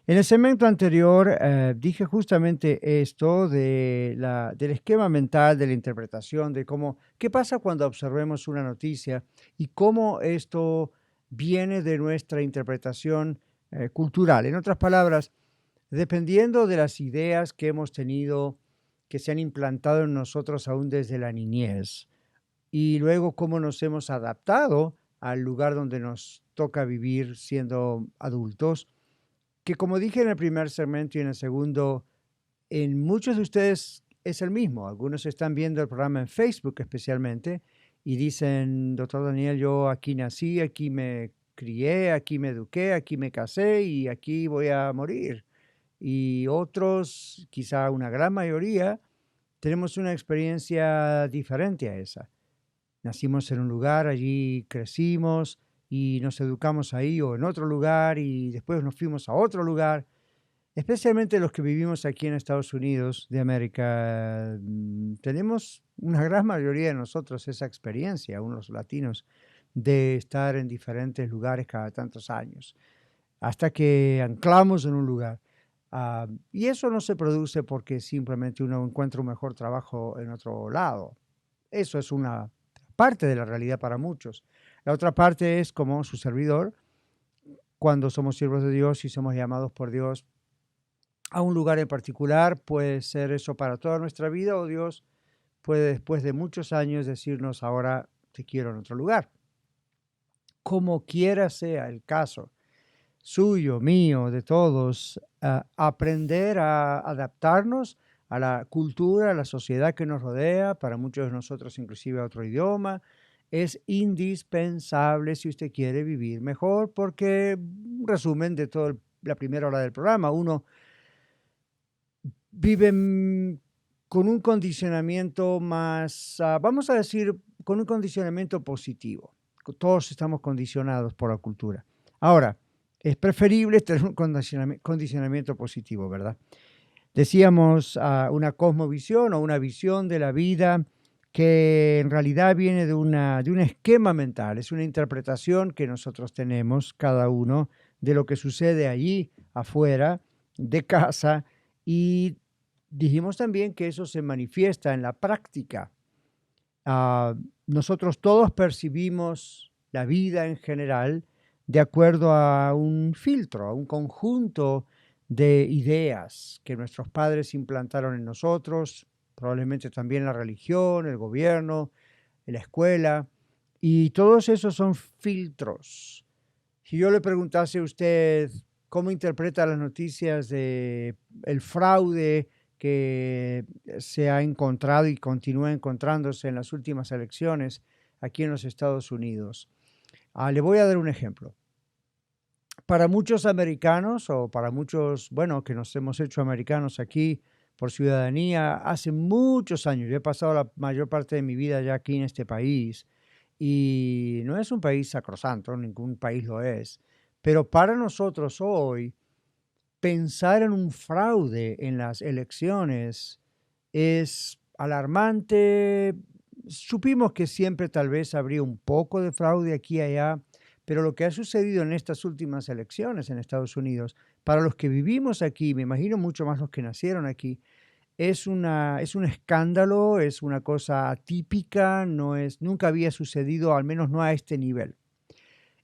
En el segmento anterior dije justamente esto del esquema mental, de la interpretación, de qué pasa cuando observemos una noticia y cómo esto viene de nuestra interpretación cultural. En otras palabras, dependiendo de las ideas que hemos tenido, que se han implantado en nosotros aún desde la niñez, y luego cómo nos hemos adaptado al lugar donde nos toca vivir siendo adultos, que como dije en el primer segmento y en el segundo, en muchos de ustedes es el mismo. Algunos están viendo el programa en Facebook especialmente y dicen, doctor Daniel, yo aquí nací, aquí me crié, aquí me eduqué, aquí me casé y aquí voy a morir. Y otros, quizá una gran mayoría, tenemos una experiencia diferente a esa. Nacimos en un lugar, allí crecimos y nos educamos ahí o en otro lugar y después nos fuimos a otro lugar. Especialmente los que vivimos aquí en Estados Unidos de América, tenemos una gran mayoría de nosotros esa experiencia, unos latinos, de estar en diferentes lugares cada tantos años, hasta que anclamos en un lugar. Y eso no se produce porque simplemente uno encuentra un mejor trabajo en otro lado. Eso es una parte de la realidad para muchos. La otra parte es como su servidor, cuando somos siervos de Dios y somos llamados por Dios a un lugar en particular, puede ser eso para toda nuestra vida o Dios puede después de muchos años decirnos ahora te quiero en otro lugar. Como quiera sea el caso, suyo, mío, de todos, aprender a adaptarnos a la cultura, a la sociedad que nos rodea, para muchos de nosotros inclusive a otro idioma, es indispensable si usted quiere vivir mejor, porque, resumen de toda la primera hora del programa, uno vive con un condicionamiento más, vamos a decir, con un condicionamiento positivo. Todos estamos condicionados por la cultura. Ahora, es preferible tener un condicionamiento positivo, ¿verdad? Decíamos una cosmovisión o una visión de la vida que en realidad viene de un esquema mental, es una interpretación que nosotros tenemos, cada uno, de lo que sucede allí afuera de casa, y dijimos también que eso se manifiesta en la práctica. Nosotros todos percibimos la vida en general de acuerdo a un filtro, a un conjunto de ideas que nuestros padres implantaron en nosotros, probablemente también la religión, el gobierno, la escuela, y todos esos son filtros. Si yo le preguntase a usted cómo interpreta las noticias de el fraude que se ha encontrado y continúa encontrándose en las últimas elecciones aquí en los Estados Unidos, le voy a dar un ejemplo. Para muchos americanos, o para muchos, bueno, que nos hemos hecho americanos aquí por ciudadanía, hace muchos años, yo he pasado la mayor parte de mi vida ya aquí en este país, y no es un país sacrosanto, ningún país lo es, pero para nosotros hoy, pensar en un fraude en las elecciones es alarmante. Supimos que siempre tal vez habría un poco de fraude aquí y allá, pero lo que ha sucedido en estas últimas elecciones en Estados Unidos, para los que vivimos aquí, me imagino mucho más los que nacieron aquí, es un escándalo, es una cosa atípica, nunca había sucedido, al menos no a este nivel.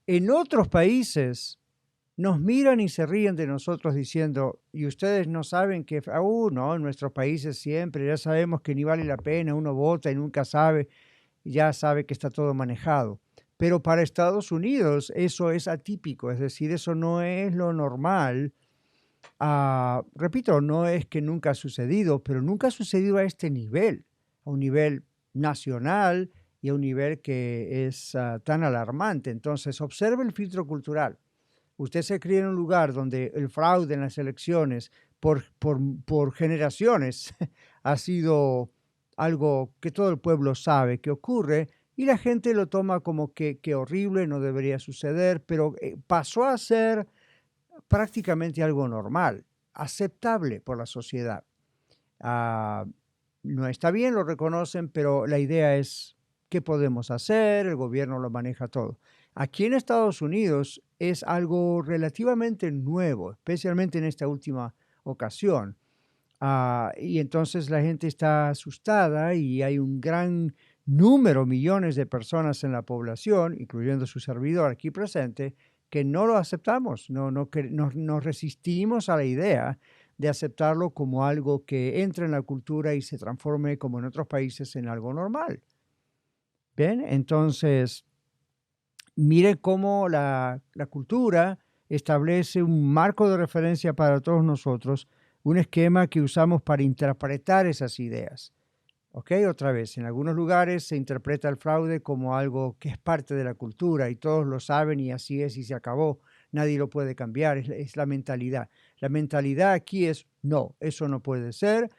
En otros países nos miran y se ríen de nosotros diciendo, y ustedes no saben que, no, en nuestros países siempre, ya sabemos que ni vale la pena, uno vota y nunca sabe, ya sabe que está todo manejado. Pero para Estados Unidos eso es atípico, es decir, eso no es lo normal. Repito, no es que nunca ha sucedido, pero nunca ha sucedido a este nivel, a un nivel nacional y a un nivel que es tan alarmante. Entonces, observe el filtro cultural. Usted se cría en un lugar donde el fraude en las elecciones por generaciones ha sido algo que todo el pueblo sabe que ocurre y la gente lo toma como que horrible, no debería suceder, pero pasó a ser prácticamente algo normal, aceptable por la sociedad. No está bien, lo reconocen, pero la idea es qué podemos hacer, el gobierno lo maneja todo. Aquí en Estados Unidos es algo relativamente nuevo, especialmente en esta última ocasión. Y entonces la gente está asustada y hay un gran número, millones de personas en la población, incluyendo su servidor aquí presente, que no lo aceptamos, nos resistimos a la idea de aceptarlo como algo que entre en la cultura y se transforme, como en otros países, en algo normal. ¿Bien? Entonces, mire cómo la cultura establece un marco de referencia para todos nosotros, un esquema que usamos para interpretar esas ideas. ¿Ok? Otra vez, en algunos lugares se interpreta el fraude como algo que es parte de la cultura y todos lo saben y así es y se acabó. Nadie lo puede cambiar, es la mentalidad. La mentalidad aquí es, no, eso no puede ser,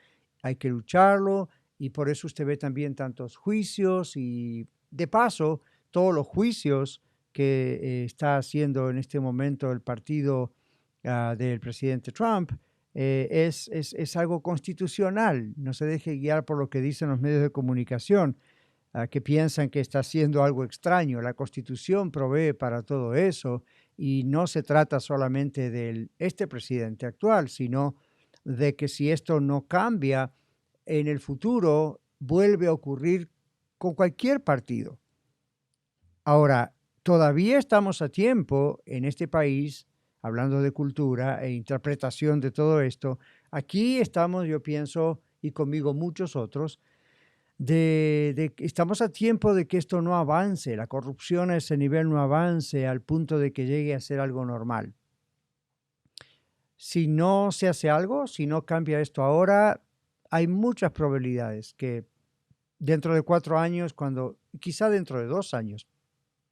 hay que lucharlo y por eso usted ve también tantos juicios y de paso, todos los juicios que está haciendo en este momento el partido del presidente Trump, es algo constitucional. No se deje guiar por lo que dicen los medios de comunicación, que piensan que está haciendo algo extraño. La Constitución provee para todo eso y no se trata solamente de este presidente actual, sino de que si esto no cambia, en el futuro vuelve a ocurrir con cualquier partido. Ahora, todavía estamos a tiempo en este país, hablando de cultura e interpretación de todo esto. Aquí estamos, yo pienso, y conmigo muchos otros, estamos a tiempo de que esto no avance, la corrupción a ese nivel no avance al punto de que llegue a ser algo normal. Si no se hace algo, si no cambia esto ahora, hay muchas probabilidades que dentro de 4 años, quizá dentro de 2 años,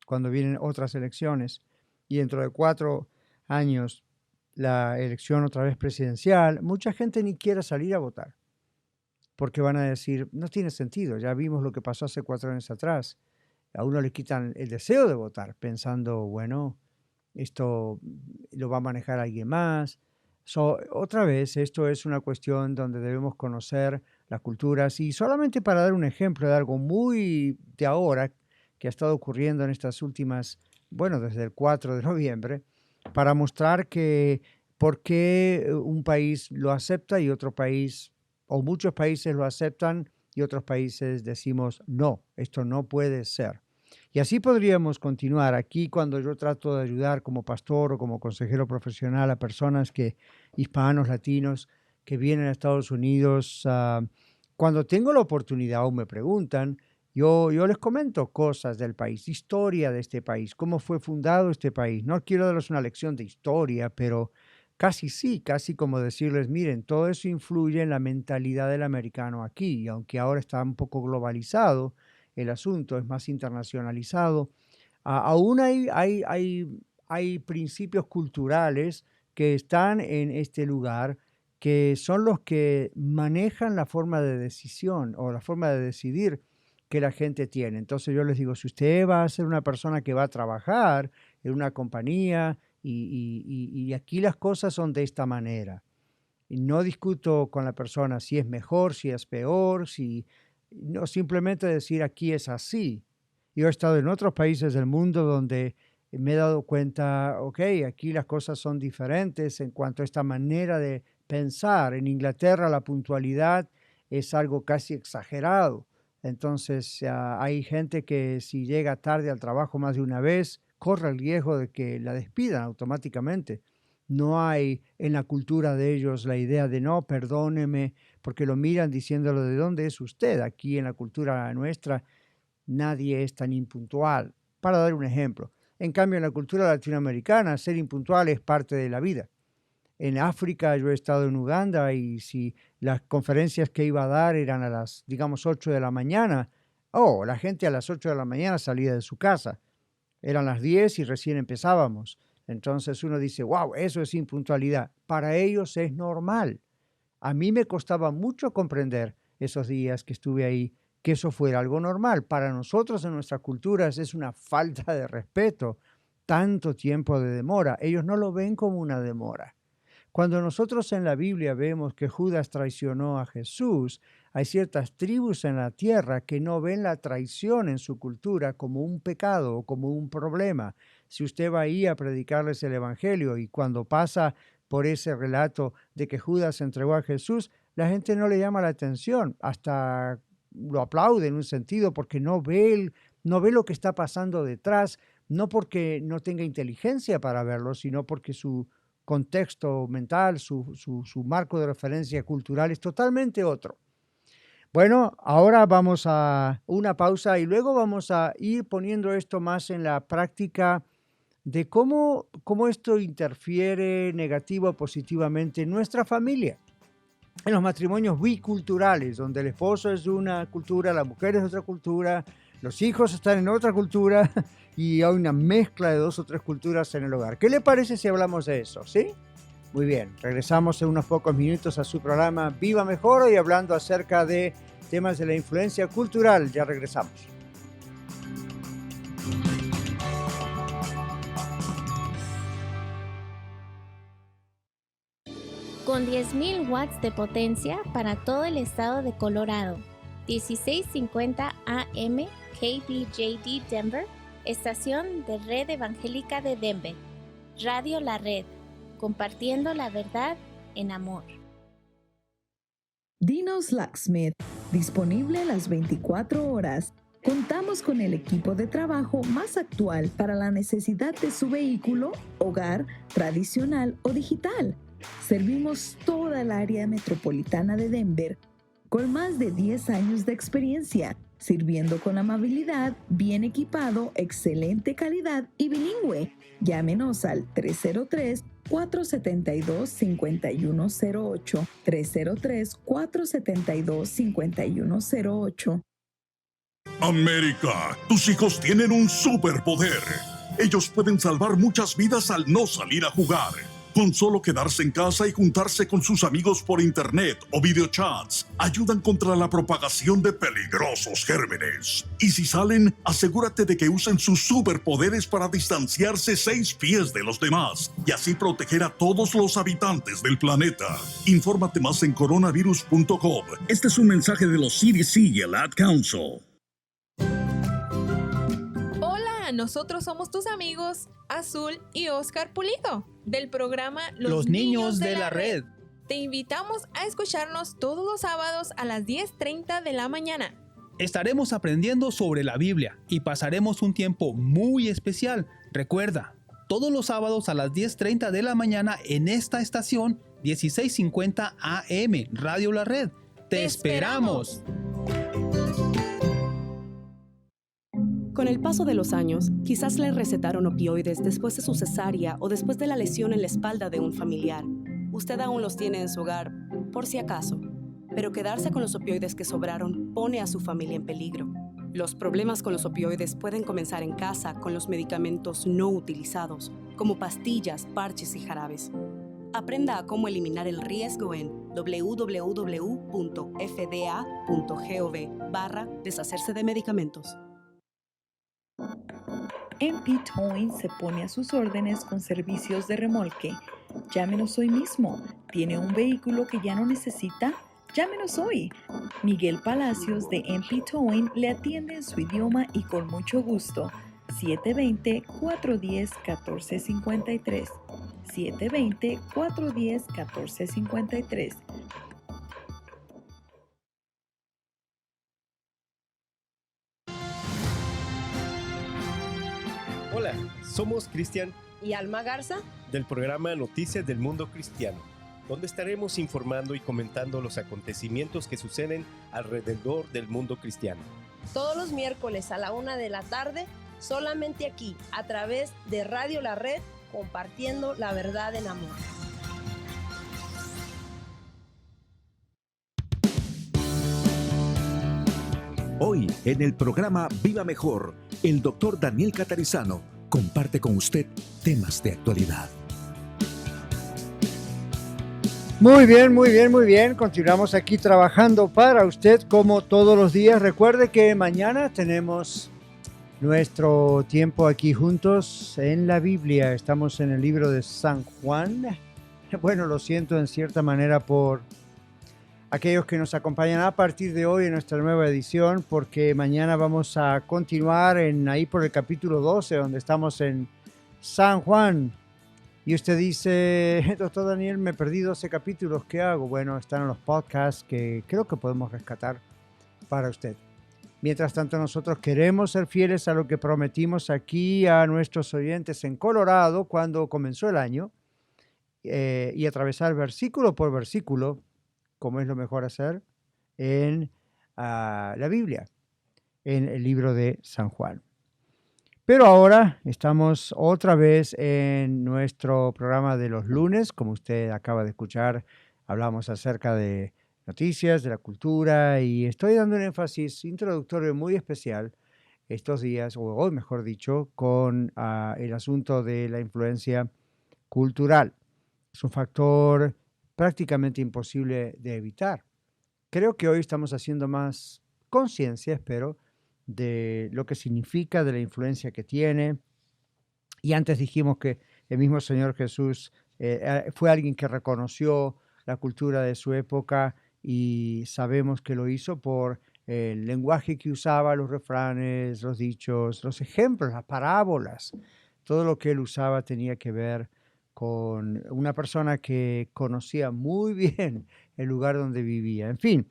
cuando vienen otras elecciones, y dentro de 4 años la elección otra vez presidencial, mucha gente ni quiere salir a votar, porque van a decir, no tiene sentido, ya vimos lo que pasó hace 4 años atrás. A uno le quitan el deseo de votar, pensando, bueno, esto lo va a manejar alguien más. Otra vez, esto es una cuestión donde debemos conocer las culturas y solamente para dar un ejemplo de algo muy de ahora que ha estado ocurriendo en estas últimas, desde el 4 de noviembre, para mostrar que por qué un país lo acepta y otro país, o muchos países lo aceptan y otros países decimos, no, esto no puede ser. Y así podríamos continuar. Aquí cuando yo trato de ayudar como pastor o como consejero profesional a personas hispanos, latinos, que vienen a Estados Unidos, cuando tengo la oportunidad o me preguntan, yo les comento cosas del país, historia de este país, cómo fue fundado este país. No quiero darles una lección de historia, pero casi como decirles, miren, todo eso influye en la mentalidad del americano aquí, y aunque ahora está un poco globalizado, el asunto es más internacionalizado, aún hay principios culturales que están en este lugar que son los que manejan la forma de decisión o la forma de decidir que la gente tiene. Entonces yo les digo, si usted va a ser una persona que va a trabajar en una compañía y aquí las cosas son de esta manera, y no discuto con la persona si es mejor, si es peor, no, simplemente decir aquí es así. Yo he estado en otros países del mundo donde me he dado cuenta, ok, aquí las cosas son diferentes en cuanto a esta manera de pensar. En Inglaterra la puntualidad es algo casi exagerado. Entonces hay gente que si llega tarde al trabajo más de una vez, corre el riesgo de que la despidan automáticamente. No hay en la cultura de ellos la idea de no, perdóneme, porque lo miran diciéndolo, ¿de dónde es usted? Aquí en la cultura nuestra nadie es tan impuntual, para dar un ejemplo. En cambio, en la cultura latinoamericana, ser impuntual es parte de la vida. En África yo he estado en Uganda y si las conferencias que iba a dar eran a las, digamos, 8 de la mañana, la gente a las 8 de la mañana salía de su casa. Eran las 10 y recién empezábamos. Entonces uno dice, wow, eso es impuntualidad. Para ellos es normal. A mí me costaba mucho comprender esos días que estuve ahí, que eso fuera algo normal. Para nosotros en nuestras culturas es una falta de respeto, tanto tiempo de demora. Ellos no lo ven como una demora. Cuando nosotros en la Biblia vemos que Judas traicionó a Jesús, hay ciertas tribus en la tierra que no ven la traición en su cultura como un pecado o como un problema. Si usted va ahí a predicarles el Evangelio y cuando pasa por ese relato de que Judas entregó a Jesús, la gente no le llama la atención, hasta lo aplaude en un sentido porque no ve lo que está pasando detrás, no porque no tenga inteligencia para verlo, sino porque su contexto mental, su marco de referencia cultural es totalmente otro. Bueno, ahora vamos a una pausa y luego vamos a ir poniendo esto más en la práctica de cómo esto interfiere negativo o positivamente en nuestra familia. En los matrimonios biculturales, donde el esposo es de una cultura, la mujer es de otra cultura, los hijos están en otra cultura y hay una mezcla de 2 o 3 culturas en el hogar. ¿Qué le parece si hablamos de eso? ¿Sí? Muy bien, regresamos en unos pocos minutos a su programa Viva Mejor, hoy hablando acerca de temas de la influencia cultural. Ya regresamos. Con 10.000 watts de potencia para todo el estado de Colorado. 1650 AM KBJD Denver, estación de Red Evangélica de Denver. Radio La Red, compartiendo la verdad en amor. Dino's Locksmith, disponible las 24 horas. Contamos con el equipo de trabajo más actual para la necesidad de su vehículo, hogar, tradicional o digital. Servimos toda el área metropolitana de Denver con más de 10 años de experiencia, sirviendo con amabilidad, bien equipado, excelente calidad y bilingüe. Llámenos al 303-472-5108, 303-472-5108. América, tus hijos tienen un superpoder. Ellos pueden salvar muchas vidas al no salir a jugar. Con solo quedarse en casa y juntarse con sus amigos por internet o videochats, ayudan contra la propagación de peligrosos gérmenes. Y si salen, asegúrate de que usen sus superpoderes para distanciarse 6 pies de los demás y así proteger a todos los habitantes del planeta. Infórmate más en coronavirus.gov. Este es un mensaje de los CDC y el Ad Council. Nosotros somos tus amigos Azul y Oscar Pulido del programa Los Niños de la Red. Te invitamos a escucharnos todos los sábados a las 10:30 de la mañana. Estaremos aprendiendo sobre la Biblia y pasaremos un tiempo muy especial. Recuerda, todos los sábados a las 10:30 de la mañana en esta estación 1650 AM Radio La Red. ¡Te esperamos! Con el paso de los años, quizás le recetaron opioides después de su cesárea o después de la lesión en la espalda de un familiar. Usted aún los tiene en su hogar, por si acaso. Pero quedarse con los opioides que sobraron pone a su familia en peligro. Los problemas con los opioides pueden comenzar en casa con los medicamentos no utilizados, como pastillas, parches y jarabes. Aprenda a cómo eliminar el riesgo en www.fda.gov/deshacerse de medicamentos. MP Towing se pone a sus órdenes con servicios de remolque. Llámenos hoy mismo. ¿Tiene un vehículo que ya no necesita? Llámenos hoy. Miguel Palacios de MP Towing le atiende en su idioma y con mucho gusto. 720-410-1453. 720-410-1453. Hola, somos Cristian y Alma Garza del programa Noticias del Mundo Cristiano, donde estaremos informando y comentando los acontecimientos que suceden alrededor del mundo cristiano. Todos los miércoles a la 1 de la tarde, solamente aquí, a través de Radio La Red, compartiendo la verdad en amor. Hoy, en el programa Viva Mejor, el doctor Daniel Catarizano comparte con usted temas de actualidad. Muy bien, muy bien, muy bien. Continuamos aquí trabajando para usted como todos los días. Recuerde que mañana tenemos nuestro tiempo aquí juntos en la Biblia. Estamos en el libro de San Juan. Bueno, lo siento en cierta manera por aquellos que nos acompañan a partir de hoy en nuestra nueva edición, porque mañana vamos a continuar ahí por el capítulo 12, donde estamos en San Juan. Y usted dice, doctor Daniel, me perdí 12 capítulos, ¿qué hago? Bueno, están en los podcasts que creo que podemos rescatar para usted. Mientras tanto, nosotros queremos ser fieles a lo que prometimos aquí a nuestros oyentes en Colorado cuando comenzó el año y atravesar versículo por versículo, como es lo mejor hacer, en la Biblia, en el libro de San Juan. Pero ahora estamos otra vez en nuestro programa de los lunes. Como usted acaba de escuchar, hablamos acerca de noticias, de la cultura, y estoy dando un énfasis introductorio muy especial estos días, o hoy mejor dicho, con el asunto de la influencia cultural. Es un factor prácticamente imposible de evitar. Creo que hoy estamos haciendo más conciencia, espero, de lo que significa, de la influencia que tiene. Y antes dijimos que el mismo Señor Jesús fue alguien que reconoció la cultura de su época y sabemos que lo hizo por el lenguaje que usaba, los refranes, los dichos, los ejemplos, las parábolas. Todo lo que él usaba tenía que ver con una persona que conocía muy bien el lugar donde vivía. En fin,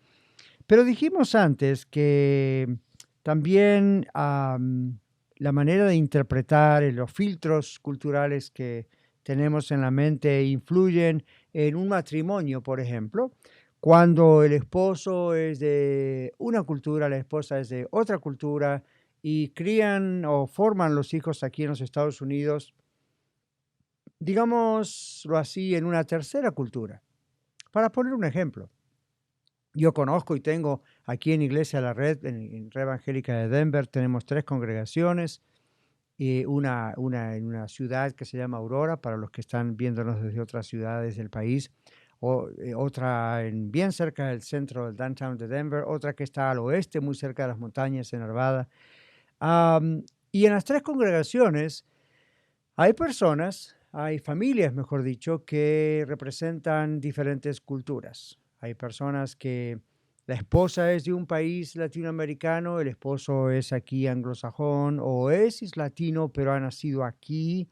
pero dijimos antes que también la manera de interpretar los filtros culturales que tenemos en la mente influyen en un matrimonio, por ejemplo. Cuando el esposo es de una cultura, la esposa es de otra cultura y crían o forman los hijos aquí en los Estados Unidos, digámoslo así, en una tercera cultura. Para poner un ejemplo. Yo conozco y tengo aquí en Iglesia La Red, en Red Evangélica de Denver, tenemos 3 congregaciones, una en una ciudad que se llama Aurora, para los que están viéndonos desde otras ciudades del país, otra bien cerca del centro del downtown de Denver, otra que está al oeste, muy cerca de las montañas en Arvada. Y en las 3 congregaciones hay personas, hay familias, mejor dicho, que representan diferentes culturas. Hay personas que la esposa es de un país latinoamericano, el esposo es aquí anglosajón o es latino, pero ha nacido aquí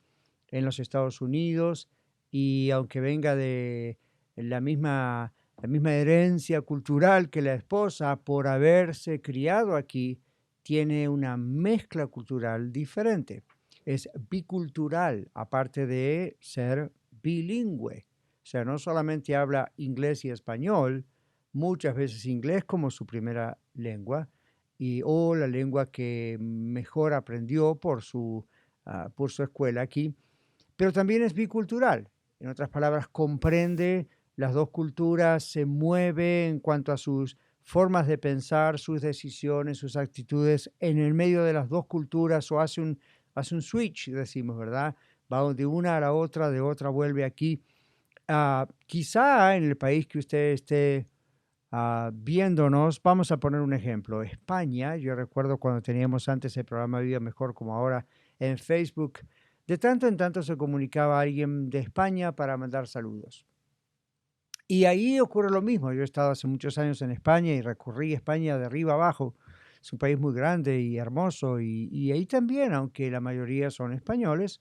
en los Estados Unidos y aunque venga de la misma herencia cultural que la esposa, por haberse criado aquí, tiene una mezcla cultural diferente. Es bicultural, aparte de ser bilingüe. O sea, no solamente habla inglés y español, muchas veces inglés como su primera lengua o la lengua que mejor aprendió por su escuela aquí, pero también es bicultural. En otras palabras, comprende las 2 culturas, se mueve en cuanto a sus formas de pensar, sus decisiones, sus actitudes en el medio de las 2 culturas o hace un switch, decimos, ¿verdad? Va de una a la otra, de otra vuelve aquí. Quizá en el país que usted esté viéndonos, vamos a poner un ejemplo. España, yo recuerdo cuando teníamos antes el programa Vida Mejor como ahora en Facebook, de tanto en tanto se comunicaba alguien de España para mandar saludos. Y ahí ocurre lo mismo. Yo he estado hace muchos años en España y recorrí España de arriba abajo. Es un país muy grande y hermoso y ahí también, aunque la mayoría son españoles,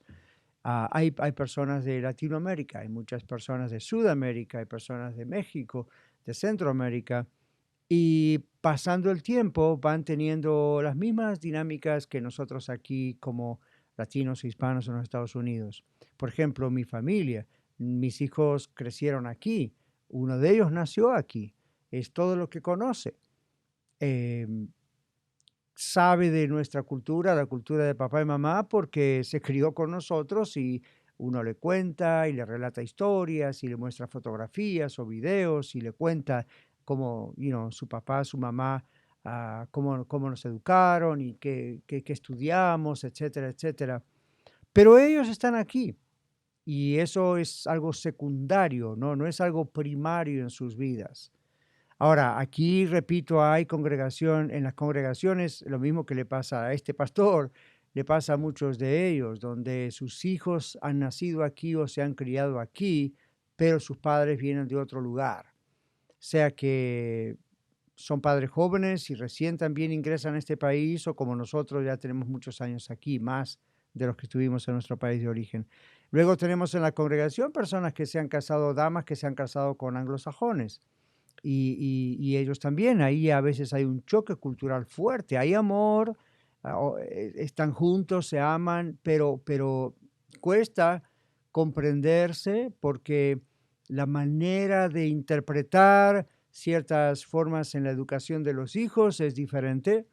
hay personas de Latinoamérica, hay muchas personas de Sudamérica, hay personas de México, de Centroamérica, y pasando el tiempo van teniendo las mismas dinámicas que nosotros aquí como latinos e hispanos en los Estados Unidos. Por ejemplo, mi familia, mis hijos crecieron aquí, uno de ellos nació aquí, es todo lo que conoce. Sabe de nuestra cultura, la cultura de papá y mamá, porque se crió con nosotros y uno le cuenta y le relata historias y le muestra fotografías o videos y le cuenta cómo su papá, su mamá cómo nos educaron y qué estudiamos, etcétera, etcétera. Pero ellos están aquí y eso es algo secundario, no es algo primario en sus vidas. Ahora, aquí, repito, en las congregaciones, lo mismo que le pasa a este pastor, le pasa a muchos de ellos, donde sus hijos han nacido aquí o se han criado aquí, pero sus padres vienen de otro lugar. Sea que son padres jóvenes y recién también ingresan a este país, o como nosotros ya tenemos muchos años aquí, más de los que estuvimos en nuestro país de origen. Luego tenemos en la congregación personas que se han casado, damas que se han casado con anglosajones. Y ellos también, ahí a veces hay un choque cultural fuerte, hay amor, están juntos, se aman, pero cuesta comprenderse porque la manera de interpretar ciertas formas en la educación de los hijos es diferente.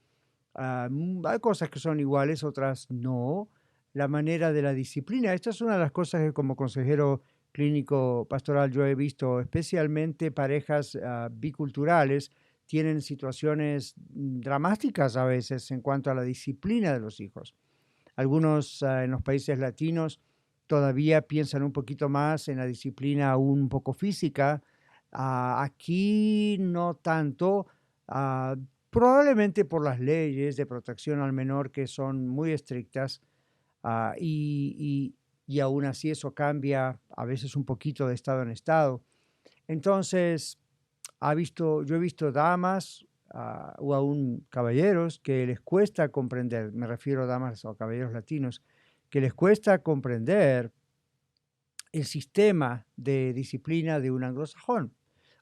Hay cosas que son iguales, otras no. La manera de la disciplina, esta es una de las cosas que como consejero clínico pastoral yo he visto, especialmente parejas biculturales, tienen situaciones dramáticas a veces en cuanto a la disciplina de los hijos. Algunos en los países latinos todavía piensan un poquito más en la disciplina un poco física. Aquí no tanto, probablemente por las leyes de protección al menor que son muy estrictas, y aún así eso cambia a veces un poquito de estado en estado. Entonces, yo he visto damas o aún caballeros que les cuesta comprender, me refiero a damas o caballeros latinos, que les cuesta comprender el sistema de disciplina de un anglosajón.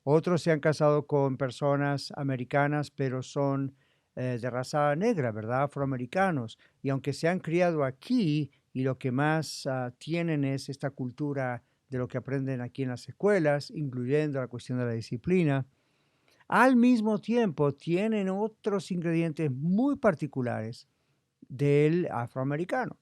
Otros se han casado con personas americanas, pero son de raza negra, ¿verdad? Afroamericanos. Y aunque se han criado aquí y lo que más tienen es esta cultura de lo que aprenden aquí en las escuelas, incluyendo la cuestión de la disciplina, al mismo tiempo tienen otros ingredientes muy particulares del afroamericano.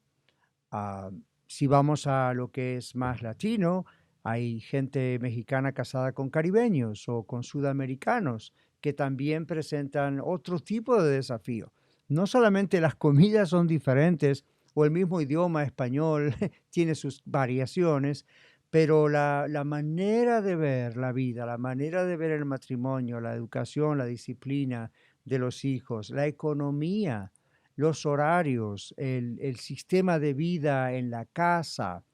Si vamos a lo que es más latino, hay gente mexicana casada con caribeños o con sudamericanos que también presentan otro tipo de desafío. No solamente las comidas son diferentes o el mismo idioma español tiene sus variaciones, pero la manera de ver la vida, la manera de ver el matrimonio, la educación, la disciplina de los hijos, la economía, los horarios, el sistema de vida en la casa.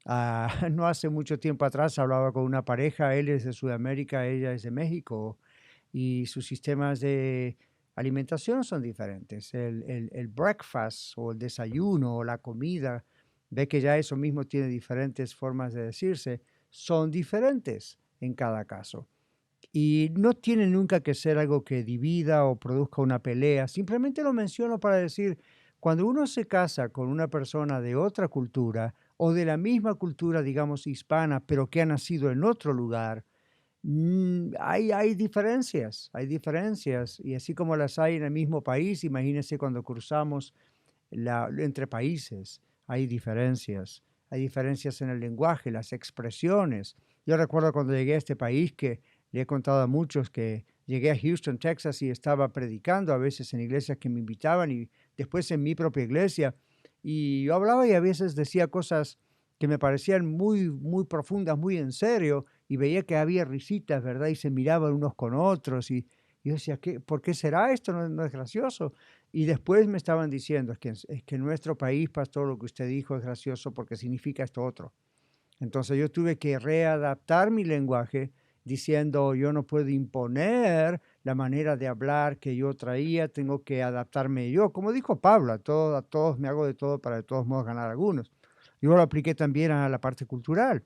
No hace mucho tiempo atrás hablaba con una pareja, él es de Sudamérica, ella es de México, y sus sistemas de alimentación son diferentes. El breakfast o el desayuno o la comida, ve que ya eso mismo tiene diferentes formas de decirse, son diferentes en cada caso. Y no tiene nunca que ser algo que divida o produzca una pelea. Simplemente lo menciono para decir, cuando uno se casa con una persona de otra cultura o de la misma cultura, digamos, hispana, pero que ha nacido en otro lugar, hay diferencias. Y así como las hay en el mismo país, imagínense cuando cruzamos entre países, hay diferencias. Hay diferencias en el lenguaje, las expresiones. Yo recuerdo cuando llegué a este país que le he contado a muchos que llegué a Houston, Texas, y estaba predicando a veces en iglesias que me invitaban y después en mi propia iglesia. Y yo hablaba y a veces decía cosas que me parecían muy, muy profundas, muy en serio, y veía que había risitas, ¿verdad? Y se miraban unos con otros. Y yo decía, ¿por qué será esto? No es gracioso. Y después me estaban diciendo, es que en nuestro país, pastor, lo que usted dijo es gracioso porque significa esto otro. Entonces yo tuve que readaptar mi lenguaje diciendo, yo no puedo imponer la manera de hablar que yo traía, tengo que adaptarme yo. Como dijo Pablo, a todos me hago de todo para de todos modos ganar algunos. Yo lo apliqué también a la parte cultural.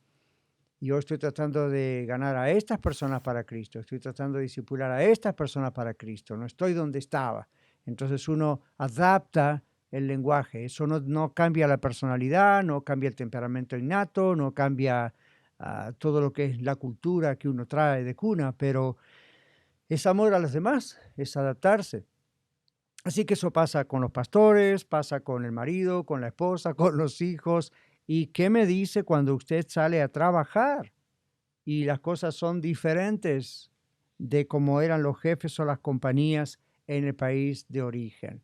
Yo estoy tratando de ganar a estas personas para Cristo, estoy tratando de discipular a estas personas para Cristo, no estoy donde estaba. Entonces uno adapta el lenguaje, eso no cambia la personalidad, no cambia el temperamento innato, no cambia todo lo que es la cultura que uno trae de cuna, pero es amor a los demás, es adaptarse. Así que eso pasa con los pastores, pasa con el marido, con la esposa, con los hijos. ¿Y qué me dice cuando usted sale a trabajar y las cosas son diferentes de cómo eran los jefes o las compañías en el país de origen.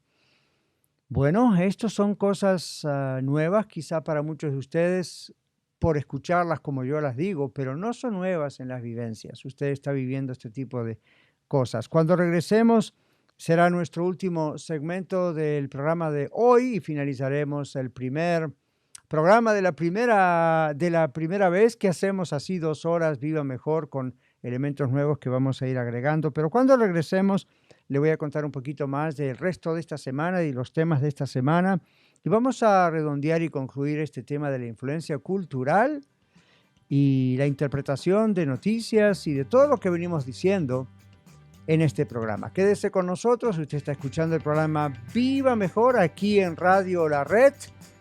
Bueno, estas son cosas nuevas quizá para muchos de ustedes por escucharlas como yo las digo, pero no son nuevas en las vivencias. Usted está viviendo este tipo de cosas. Cuando regresemos será nuestro último segmento del programa de hoy y finalizaremos el primer programa de la primera vez que hacemos así 2 horas Viva Mejor con elementos nuevos que vamos a ir agregando. Pero cuando regresemos le voy a contar un poquito más del resto de esta semana y los temas de esta semana. Y vamos a redondear y concluir este tema de la influencia cultural y la interpretación de noticias y de todo lo que venimos diciendo en este programa. Quédese con nosotros. Usted está escuchando el programa Viva Mejor aquí en Radio La Red.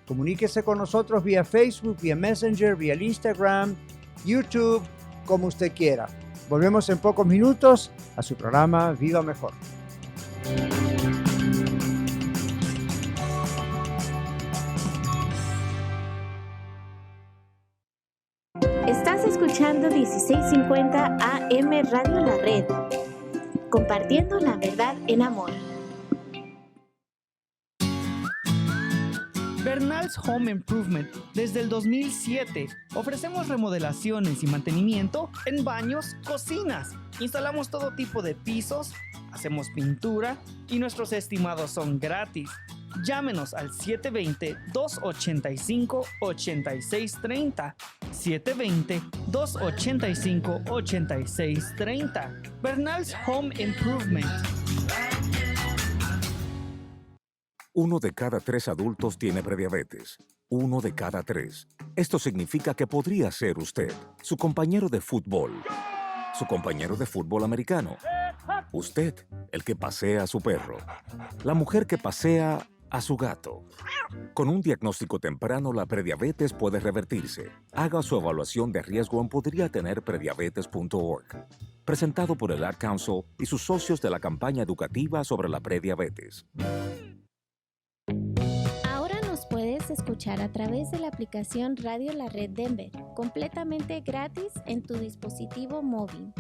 Comuníquese con nosotros vía Facebook, vía Messenger, vía Instagram, YouTube, como usted quiera. Volvemos en pocos minutos a su programa Viva Mejor. Estás escuchando 1650 AM Radio La Red, compartiendo la verdad en amor. Bernal's Home Improvement. Desde el 2007 ofrecemos remodelaciones y mantenimiento en baños, cocinas. Instalamos todo tipo de pisos, hacemos pintura y nuestros estimados son gratis. Llámenos al 720-285-8630. 720-285-8630. Bernal's Home Improvement. 1 de cada 3 adultos tiene prediabetes. 1 de cada 3. Esto significa que podría ser usted, su compañero de fútbol, su compañero de fútbol americano, usted, el que pasea a su perro, la mujer que pasea a su gato. Con un diagnóstico temprano, la prediabetes puede revertirse. Haga su evaluación de riesgo en podriatenerprediabetes.org. Presentado por el Ad Council y sus socios de la campaña educativa sobre la prediabetes. Ahora nos puedes escuchar a través de la aplicación Radio La Red Denver, completamente gratis en tu dispositivo móvil.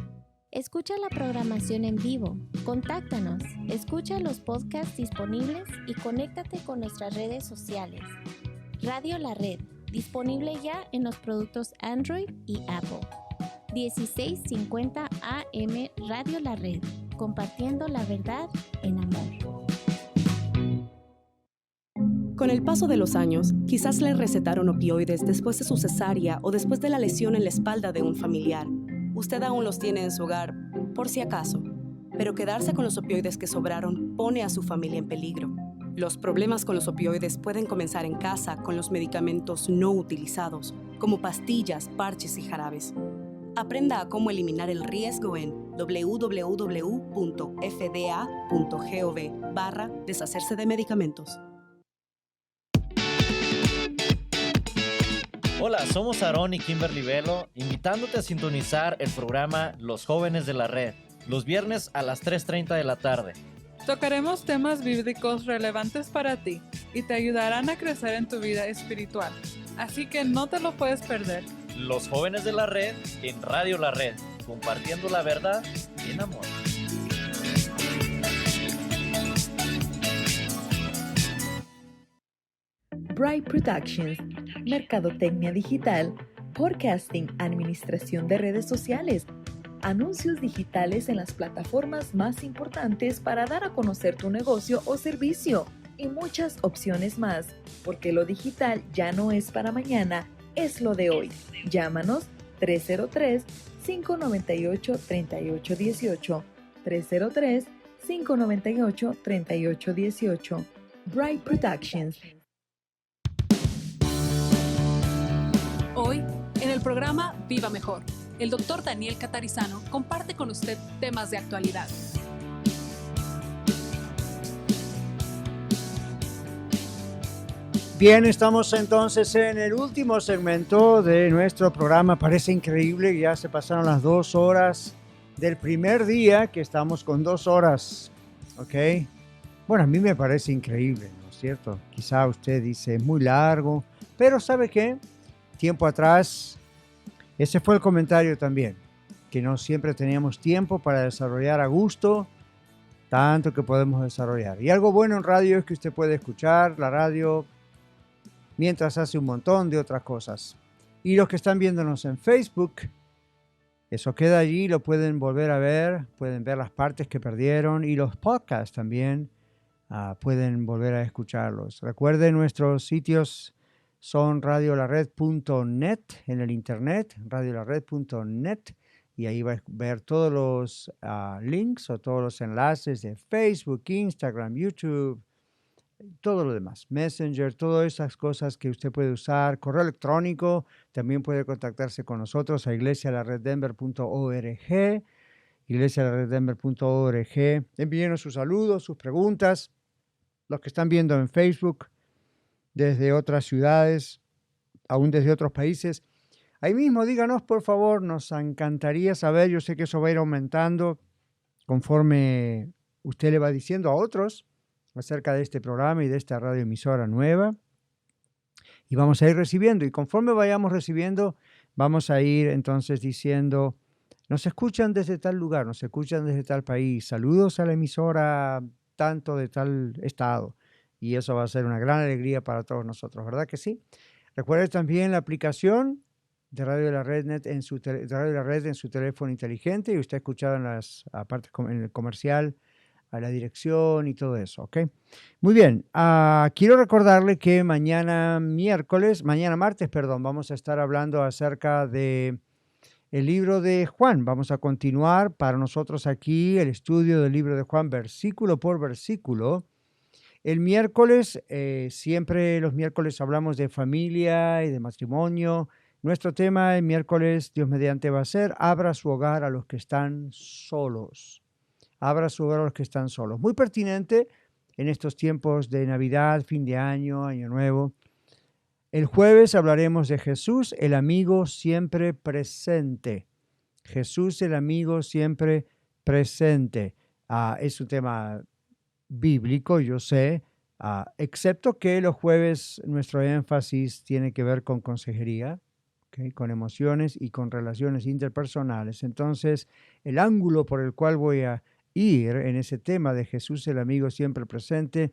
Escucha la programación en vivo, contáctanos, escucha los podcasts disponibles y conéctate con nuestras redes sociales. Radio La Red, disponible ya en los productos Android y Apple. 1650 AM Radio La Red, compartiendo la verdad en amor. Con el paso de los años, quizás le recetaron opioides después de su cesárea o después de la lesión en la espalda de un familiar. Usted aún los tiene en su hogar, por si acaso. Pero quedarse con los opioides que sobraron pone a su familia en peligro. Los problemas con los opioides pueden comenzar en casa con los medicamentos no utilizados, como pastillas, parches y jarabes. Aprenda a cómo eliminar el riesgo en www.fda.gov/deshacerse de medicamentos. Hola, somos Aarón y Kimberly Velo, invitándote a sintonizar el programa Los Jóvenes de la Red, los viernes a las 3:30 de la tarde. Tocaremos temas bíblicos relevantes para ti y te ayudarán a crecer en tu vida espiritual, así que no te lo puedes perder. Los Jóvenes de la Red en Radio La Red, compartiendo la verdad en amor. Bright Productions, mercadotecnia digital, podcasting, administración de redes sociales, anuncios digitales en las plataformas más importantes para dar a conocer tu negocio o servicio y muchas opciones más, porque lo digital ya no es para mañana, es lo de hoy. Llámanos 303-598-3818, 303-598-3818. Bright Productions. Hoy, en el programa Viva Mejor, el Dr. Daniel Catarizano comparte con usted temas de actualidad. Bien, estamos entonces en el último segmento de nuestro programa. Parece increíble, ya se pasaron las 2 horas del primer día que estamos con 2 horas, ¿ok? Bueno, a mí me parece increíble, ¿no es cierto? Quizá usted dice, es muy largo, pero ¿sabe qué? Tiempo atrás, ese fue el comentario también, que no siempre teníamos tiempo para desarrollar a gusto tanto que podemos desarrollar. Y algo bueno en radio es que usted puede escuchar la radio mientras hace un montón de otras cosas. Y los que están viéndonos en Facebook, eso queda allí, lo pueden volver a ver, pueden ver las partes que perdieron y los podcasts también pueden volver a escucharlos. Recuerden, nuestros sitios son radiolared.net en el internet, radiolared.net, y ahí va a ver todos los links o todos los enlaces de Facebook, Instagram, YouTube, todo lo demás, Messenger, todas esas cosas que usted puede usar, correo electrónico, también puede contactarse con nosotros a iglesialareddenver.org, iglesialareddenver.org. Envíenos sus saludos, sus preguntas, los que están viendo en Facebook desde otras ciudades, aún desde otros países. Ahí mismo díganos, por favor, nos encantaría saber, yo sé que eso va a ir aumentando conforme usted le va diciendo a otros acerca de este programa y de esta radioemisora nueva. Y vamos a ir recibiendo. Y conforme vayamos recibiendo, vamos a ir entonces diciendo, nos escuchan desde tal lugar, nos escuchan desde tal país. Saludos a la emisora tanto de tal estado. Y eso va a ser una gran alegría para todos nosotros, ¿verdad que sí? Recuerde también la aplicación de Radio de la Red en su teléfono inteligente, y usted ha escuchado en las partes en el comercial a la dirección y todo eso, ¿ok? Muy bien, quiero recordarle que mañana martes, vamos a estar hablando acerca de el libro de Juan. Vamos a continuar para nosotros aquí el estudio del libro de Juan, versículo por versículo. El miércoles, siempre los miércoles hablamos de familia y de matrimonio. Nuestro tema el miércoles, Dios mediante, va a ser abra su hogar a los que están solos. Abra su hogar a los que están solos. Muy pertinente en estos tiempos de Navidad, fin de año, Año Nuevo. El jueves hablaremos de Jesús, el amigo siempre presente. Jesús, el amigo siempre presente. Es un tema bíblico, yo sé, excepto que los jueves nuestro énfasis tiene que ver con consejería, ¿okay? Con emociones y con relaciones interpersonales. Entonces, el ángulo por el cual voy a ir en ese tema de Jesús, el amigo siempre presente,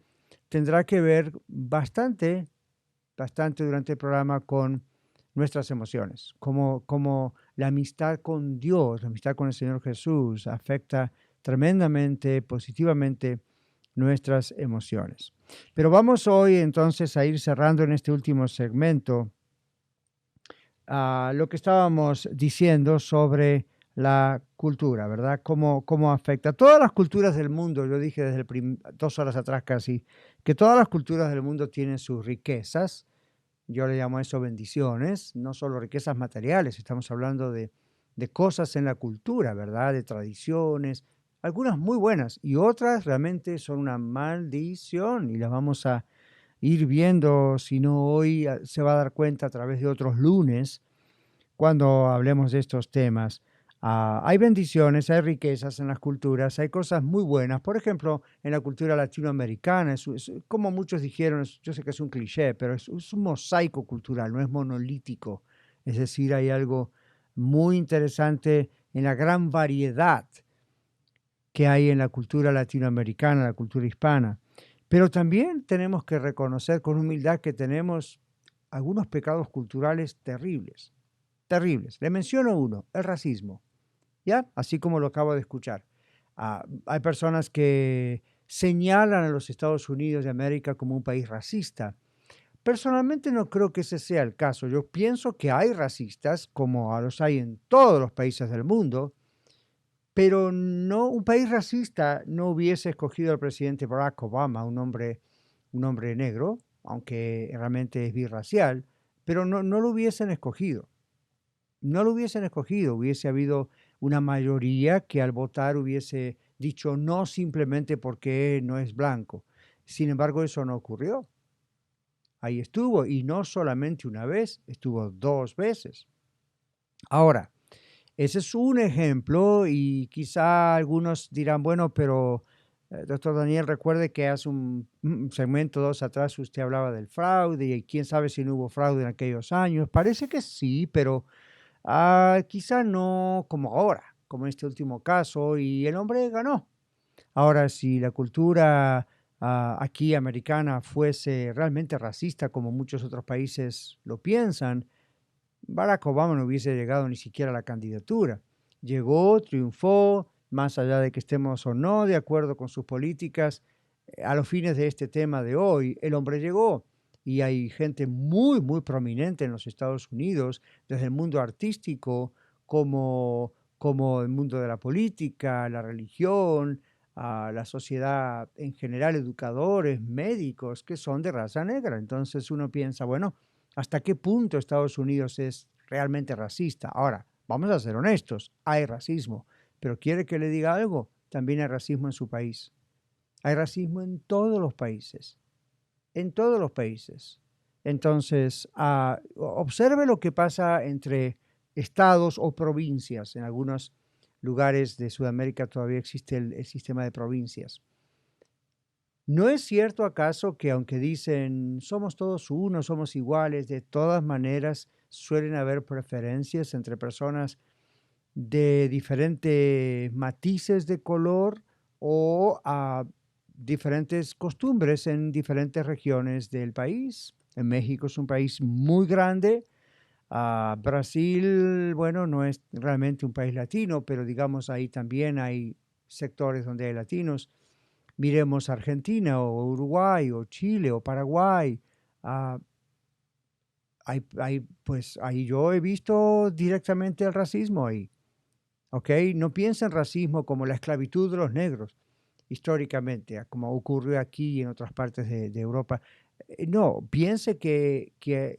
tendrá que ver bastante durante el programa con nuestras emociones, como la amistad con Dios, la amistad con el Señor Jesús afecta tremendamente, positivamente nuestras emociones. Pero vamos hoy entonces a ir cerrando en este último segmento lo que estábamos diciendo sobre la cultura, ¿verdad? ¿Cómo afecta? Todas las culturas del mundo, yo dije desde 2 horas atrás casi, que todas las culturas del mundo tienen sus riquezas. Yo le llamo a eso bendiciones, no solo riquezas materiales, estamos hablando de cosas en la cultura, ¿verdad? De tradiciones, algunas muy buenas y otras realmente son una maldición y las vamos a ir viendo, si no hoy se va a dar cuenta a través de otros lunes cuando hablemos de estos temas. Hay bendiciones, hay riquezas en las culturas, hay cosas muy buenas. Por ejemplo, en la cultura latinoamericana, como muchos dijeron, yo sé que es un cliché, pero es un mosaico cultural, no es monolítico. Es decir, hay algo muy interesante en la gran variedad que hay en la cultura latinoamericana, la cultura hispana. Pero también tenemos que reconocer con humildad que tenemos algunos pecados culturales terribles, terribles. Le menciono uno, el racismo. ¿Ya? Así como lo acabo de escuchar. Hay personas que señalan a los Estados Unidos de América como un país racista. Personalmente no creo que ese sea el caso. Yo pienso que hay racistas, como los hay en todos los países del mundo, pero no, un país racista no hubiese escogido al presidente Barack Obama, un hombre negro, aunque realmente es birracial, pero no lo hubiesen escogido. No lo hubiesen escogido, hubiese habido una mayoría que al votar hubiese dicho no simplemente porque no es blanco. Sin embargo, eso no ocurrió. Ahí estuvo, y no solamente una vez, estuvo 2 veces. Ahora, ese es un ejemplo y quizá algunos dirán, bueno, pero doctor Daniel, recuerde que hace un segmento 2 atrás usted hablaba del fraude y quién sabe si no hubo fraude en aquellos años. Parece que sí, pero quizá no como ahora, como en este último caso, y el hombre ganó. Ahora, si la cultura aquí americana fuese realmente racista, como muchos otros países lo piensan, Barack Obama no hubiese llegado ni siquiera a la candidatura. Llegó, triunfó, más allá de que estemos o no de acuerdo con sus políticas, a los fines de este tema de hoy, el hombre llegó. Y hay gente muy, muy prominente en los Estados Unidos, desde el mundo artístico, como el mundo de la política, la religión, la sociedad en general, educadores, médicos, que son de raza negra. Entonces uno piensa, bueno, ¿hasta qué punto Estados Unidos es realmente racista? Ahora, vamos a ser honestos, hay racismo, pero ¿quiere que le diga algo? También hay racismo en su país. Hay racismo en todos los países, en todos los países. Entonces, observe lo que pasa entre estados o provincias. En algunos lugares de Sudamérica todavía existe el sistema de provincias. ¿No es cierto acaso que aunque dicen somos todos uno, somos iguales, de todas maneras suelen haber preferencias entre personas de diferentes matices de color o diferentes costumbres en diferentes regiones del país? En México es un país muy grande. Brasil, bueno, no es realmente un país latino, pero digamos ahí también hay sectores donde hay latinos. Miremos Argentina o Uruguay o Chile o Paraguay. Pues ahí yo he visto directamente el racismo ahí. ¿Ok? No piensen en racismo como la esclavitud de los negros, históricamente, como ocurrió aquí y en otras partes de Europa. No, piense que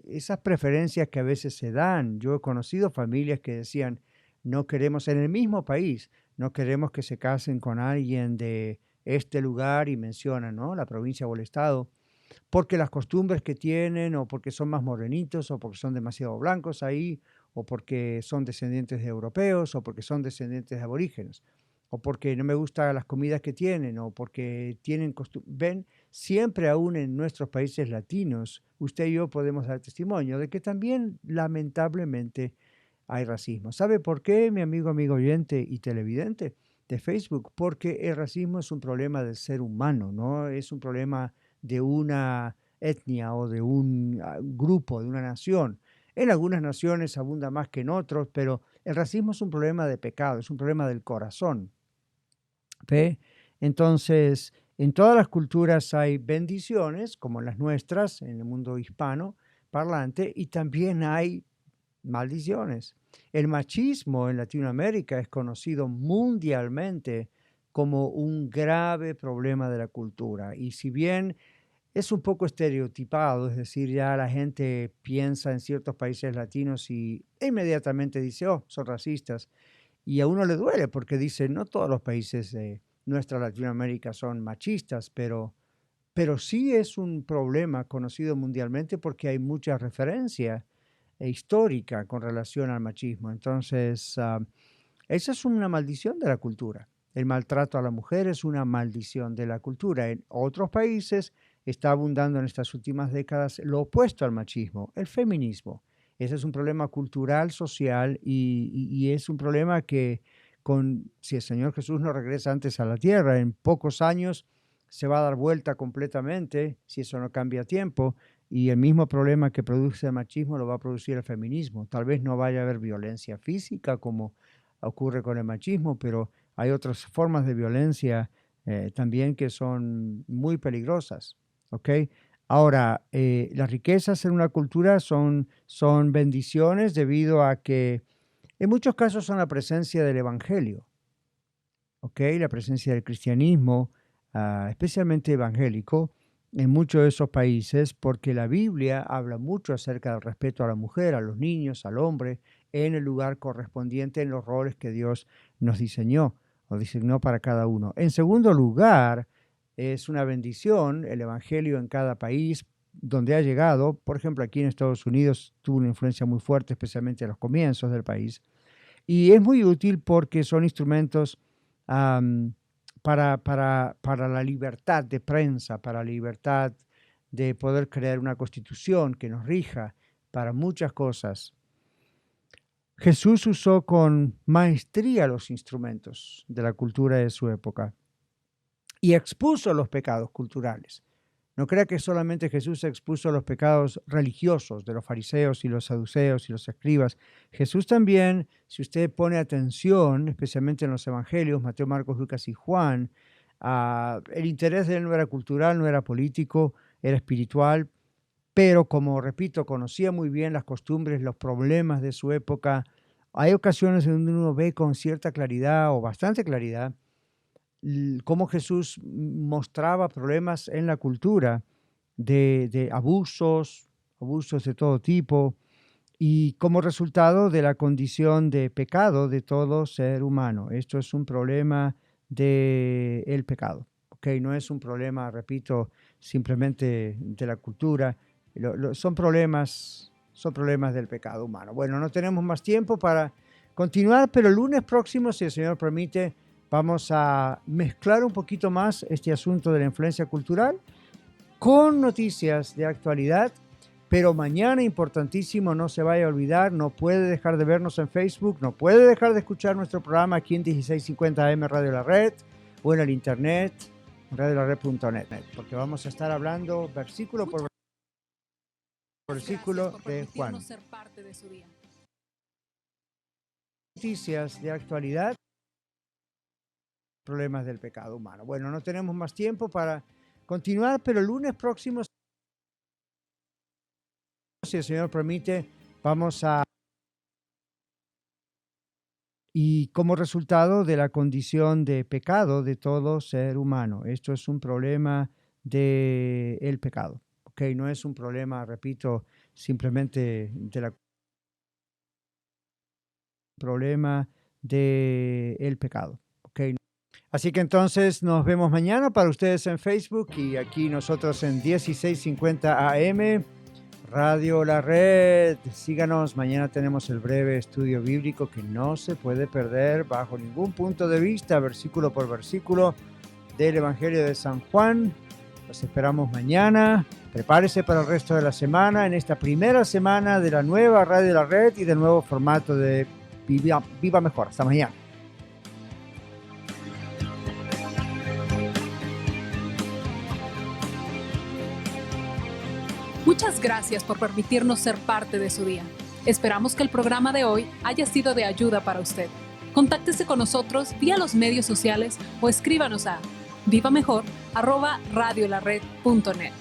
esas preferencias que a veces se dan, yo he conocido familias que decían, no queremos en el mismo país, no queremos que se casen con alguien de este lugar y mencionan, ¿no?, la provincia o el estado, porque las costumbres que tienen o porque son más morenitos o porque son demasiado blancos ahí o porque son descendientes de europeos o porque son descendientes de aborígenes o porque no me gustan las comidas que tienen o porque tienen costumbres. Ven, siempre aún en nuestros países latinos, usted y yo podemos dar testimonio de que también lamentablemente hay racismo. ¿Sabe por qué, mi amigo oyente y televidente de Facebook? Porque el racismo es un problema del ser humano, no es un problema de una etnia o de un grupo, de una nación. En algunas naciones abunda más que en otros, pero el racismo es un problema de pecado, es un problema del corazón. ¿Ve? Entonces, en todas las culturas hay bendiciones, como las nuestras, en el mundo hispano parlante, y también hay maldiciones. El machismo en Latinoamérica es conocido mundialmente como un grave problema de la cultura. Y si bien es un poco estereotipado, es decir, ya la gente piensa en ciertos países latinos y inmediatamente dice, oh, son racistas. Y a uno le duele porque dice, no todos los países de nuestra Latinoamérica son machistas, pero sí es un problema conocido mundialmente porque hay mucha referencia histórica con relación al machismo. Entonces, esa es una maldición de la cultura. El maltrato a la mujer es una maldición de la cultura. En otros países está abundando en estas últimas décadas lo opuesto al machismo, el feminismo. Ese es un problema cultural, social y es un problema que si el Señor Jesús no regresa antes a la tierra, en pocos años se va a dar vuelta completamente, si eso no cambia a tiempo, y el mismo problema que produce el machismo lo va a producir el feminismo. Tal vez no vaya a haber violencia física como ocurre con el machismo, pero hay otras formas de violencia también que son muy peligrosas. ¿Ok? Ahora, las riquezas en una cultura son bendiciones debido a que en muchos casos son la presencia del evangelio. ¿Ok? La presencia del cristianismo, especialmente evangélico, en muchos de esos países, porque la Biblia habla mucho acerca del respeto a la mujer, a los niños, al hombre, en el lugar correspondiente, en los roles que Dios nos diseñó o designó para cada uno. En segundo lugar, es una bendición el evangelio en cada país donde ha llegado. Por ejemplo, aquí en Estados Unidos tuvo una influencia muy fuerte, especialmente a los comienzos del país. Y es muy útil porque son instrumentos para la libertad de prensa, para la libertad de poder crear una constitución que nos rija para muchas cosas. Jesús usó con maestría los instrumentos de la cultura de su época. y expuso los pecados culturales. No crea que solamente Jesús expuso los pecados religiosos de los fariseos y los saduceos y los escribas. Jesús también, si usted pone atención, especialmente en los evangelios, Mateo, Marcos, Lucas y Juan, el interés de él no era cultural, no era político, era espiritual, pero como repito, conocía muy bien las costumbres, los problemas de su época. Hay ocasiones en donde uno ve con cierta claridad o bastante claridad cómo Jesús mostraba problemas en la cultura de abusos de todo tipo, y como resultado de la condición de pecado de todo ser humano. Esto es un problema del pecado, ¿ok? No es un problema, repito, simplemente de la cultura. Son problemas del pecado humano. Bueno, no tenemos más tiempo para continuar, pero el lunes próximo, si el Señor permite, vamos a mezclar un poquito más este asunto de la influencia cultural con noticias de actualidad. Pero mañana, importantísimo, no se vaya a olvidar, no puede dejar de vernos en Facebook, no puede dejar de escuchar nuestro programa aquí en 1650 AM Radio La Red o en el internet, radiolared.net, porque vamos a estar hablando versículo por versículo de Juan. Noticias de actualidad, problemas del pecado humano. Bueno, no tenemos más tiempo para continuar, pero el lunes próximo, si el Señor permite, vamos a... Y como resultado de la condición de pecado de todo ser humano. Esto es un problema del pecado, ¿ok? No es un problema, repito, simplemente de la... problema del pecado, ¿ok? Así que entonces nos vemos mañana para ustedes en Facebook y aquí nosotros en 1650 AM, Radio La Red. Síganos, mañana tenemos el breve estudio bíblico que no se puede perder bajo ningún punto de vista, versículo por versículo del Evangelio de San Juan. Los esperamos mañana. Prepárese para el resto de la semana, en esta primera semana de la nueva Radio La Red y del nuevo formato de Viva Mejor. Hasta mañana. Muchas gracias por permitirnos ser parte de su día. Esperamos que el programa de hoy haya sido de ayuda para usted. Contáctese con nosotros vía los medios sociales o escríbanos a vivamejor@radiolared.net.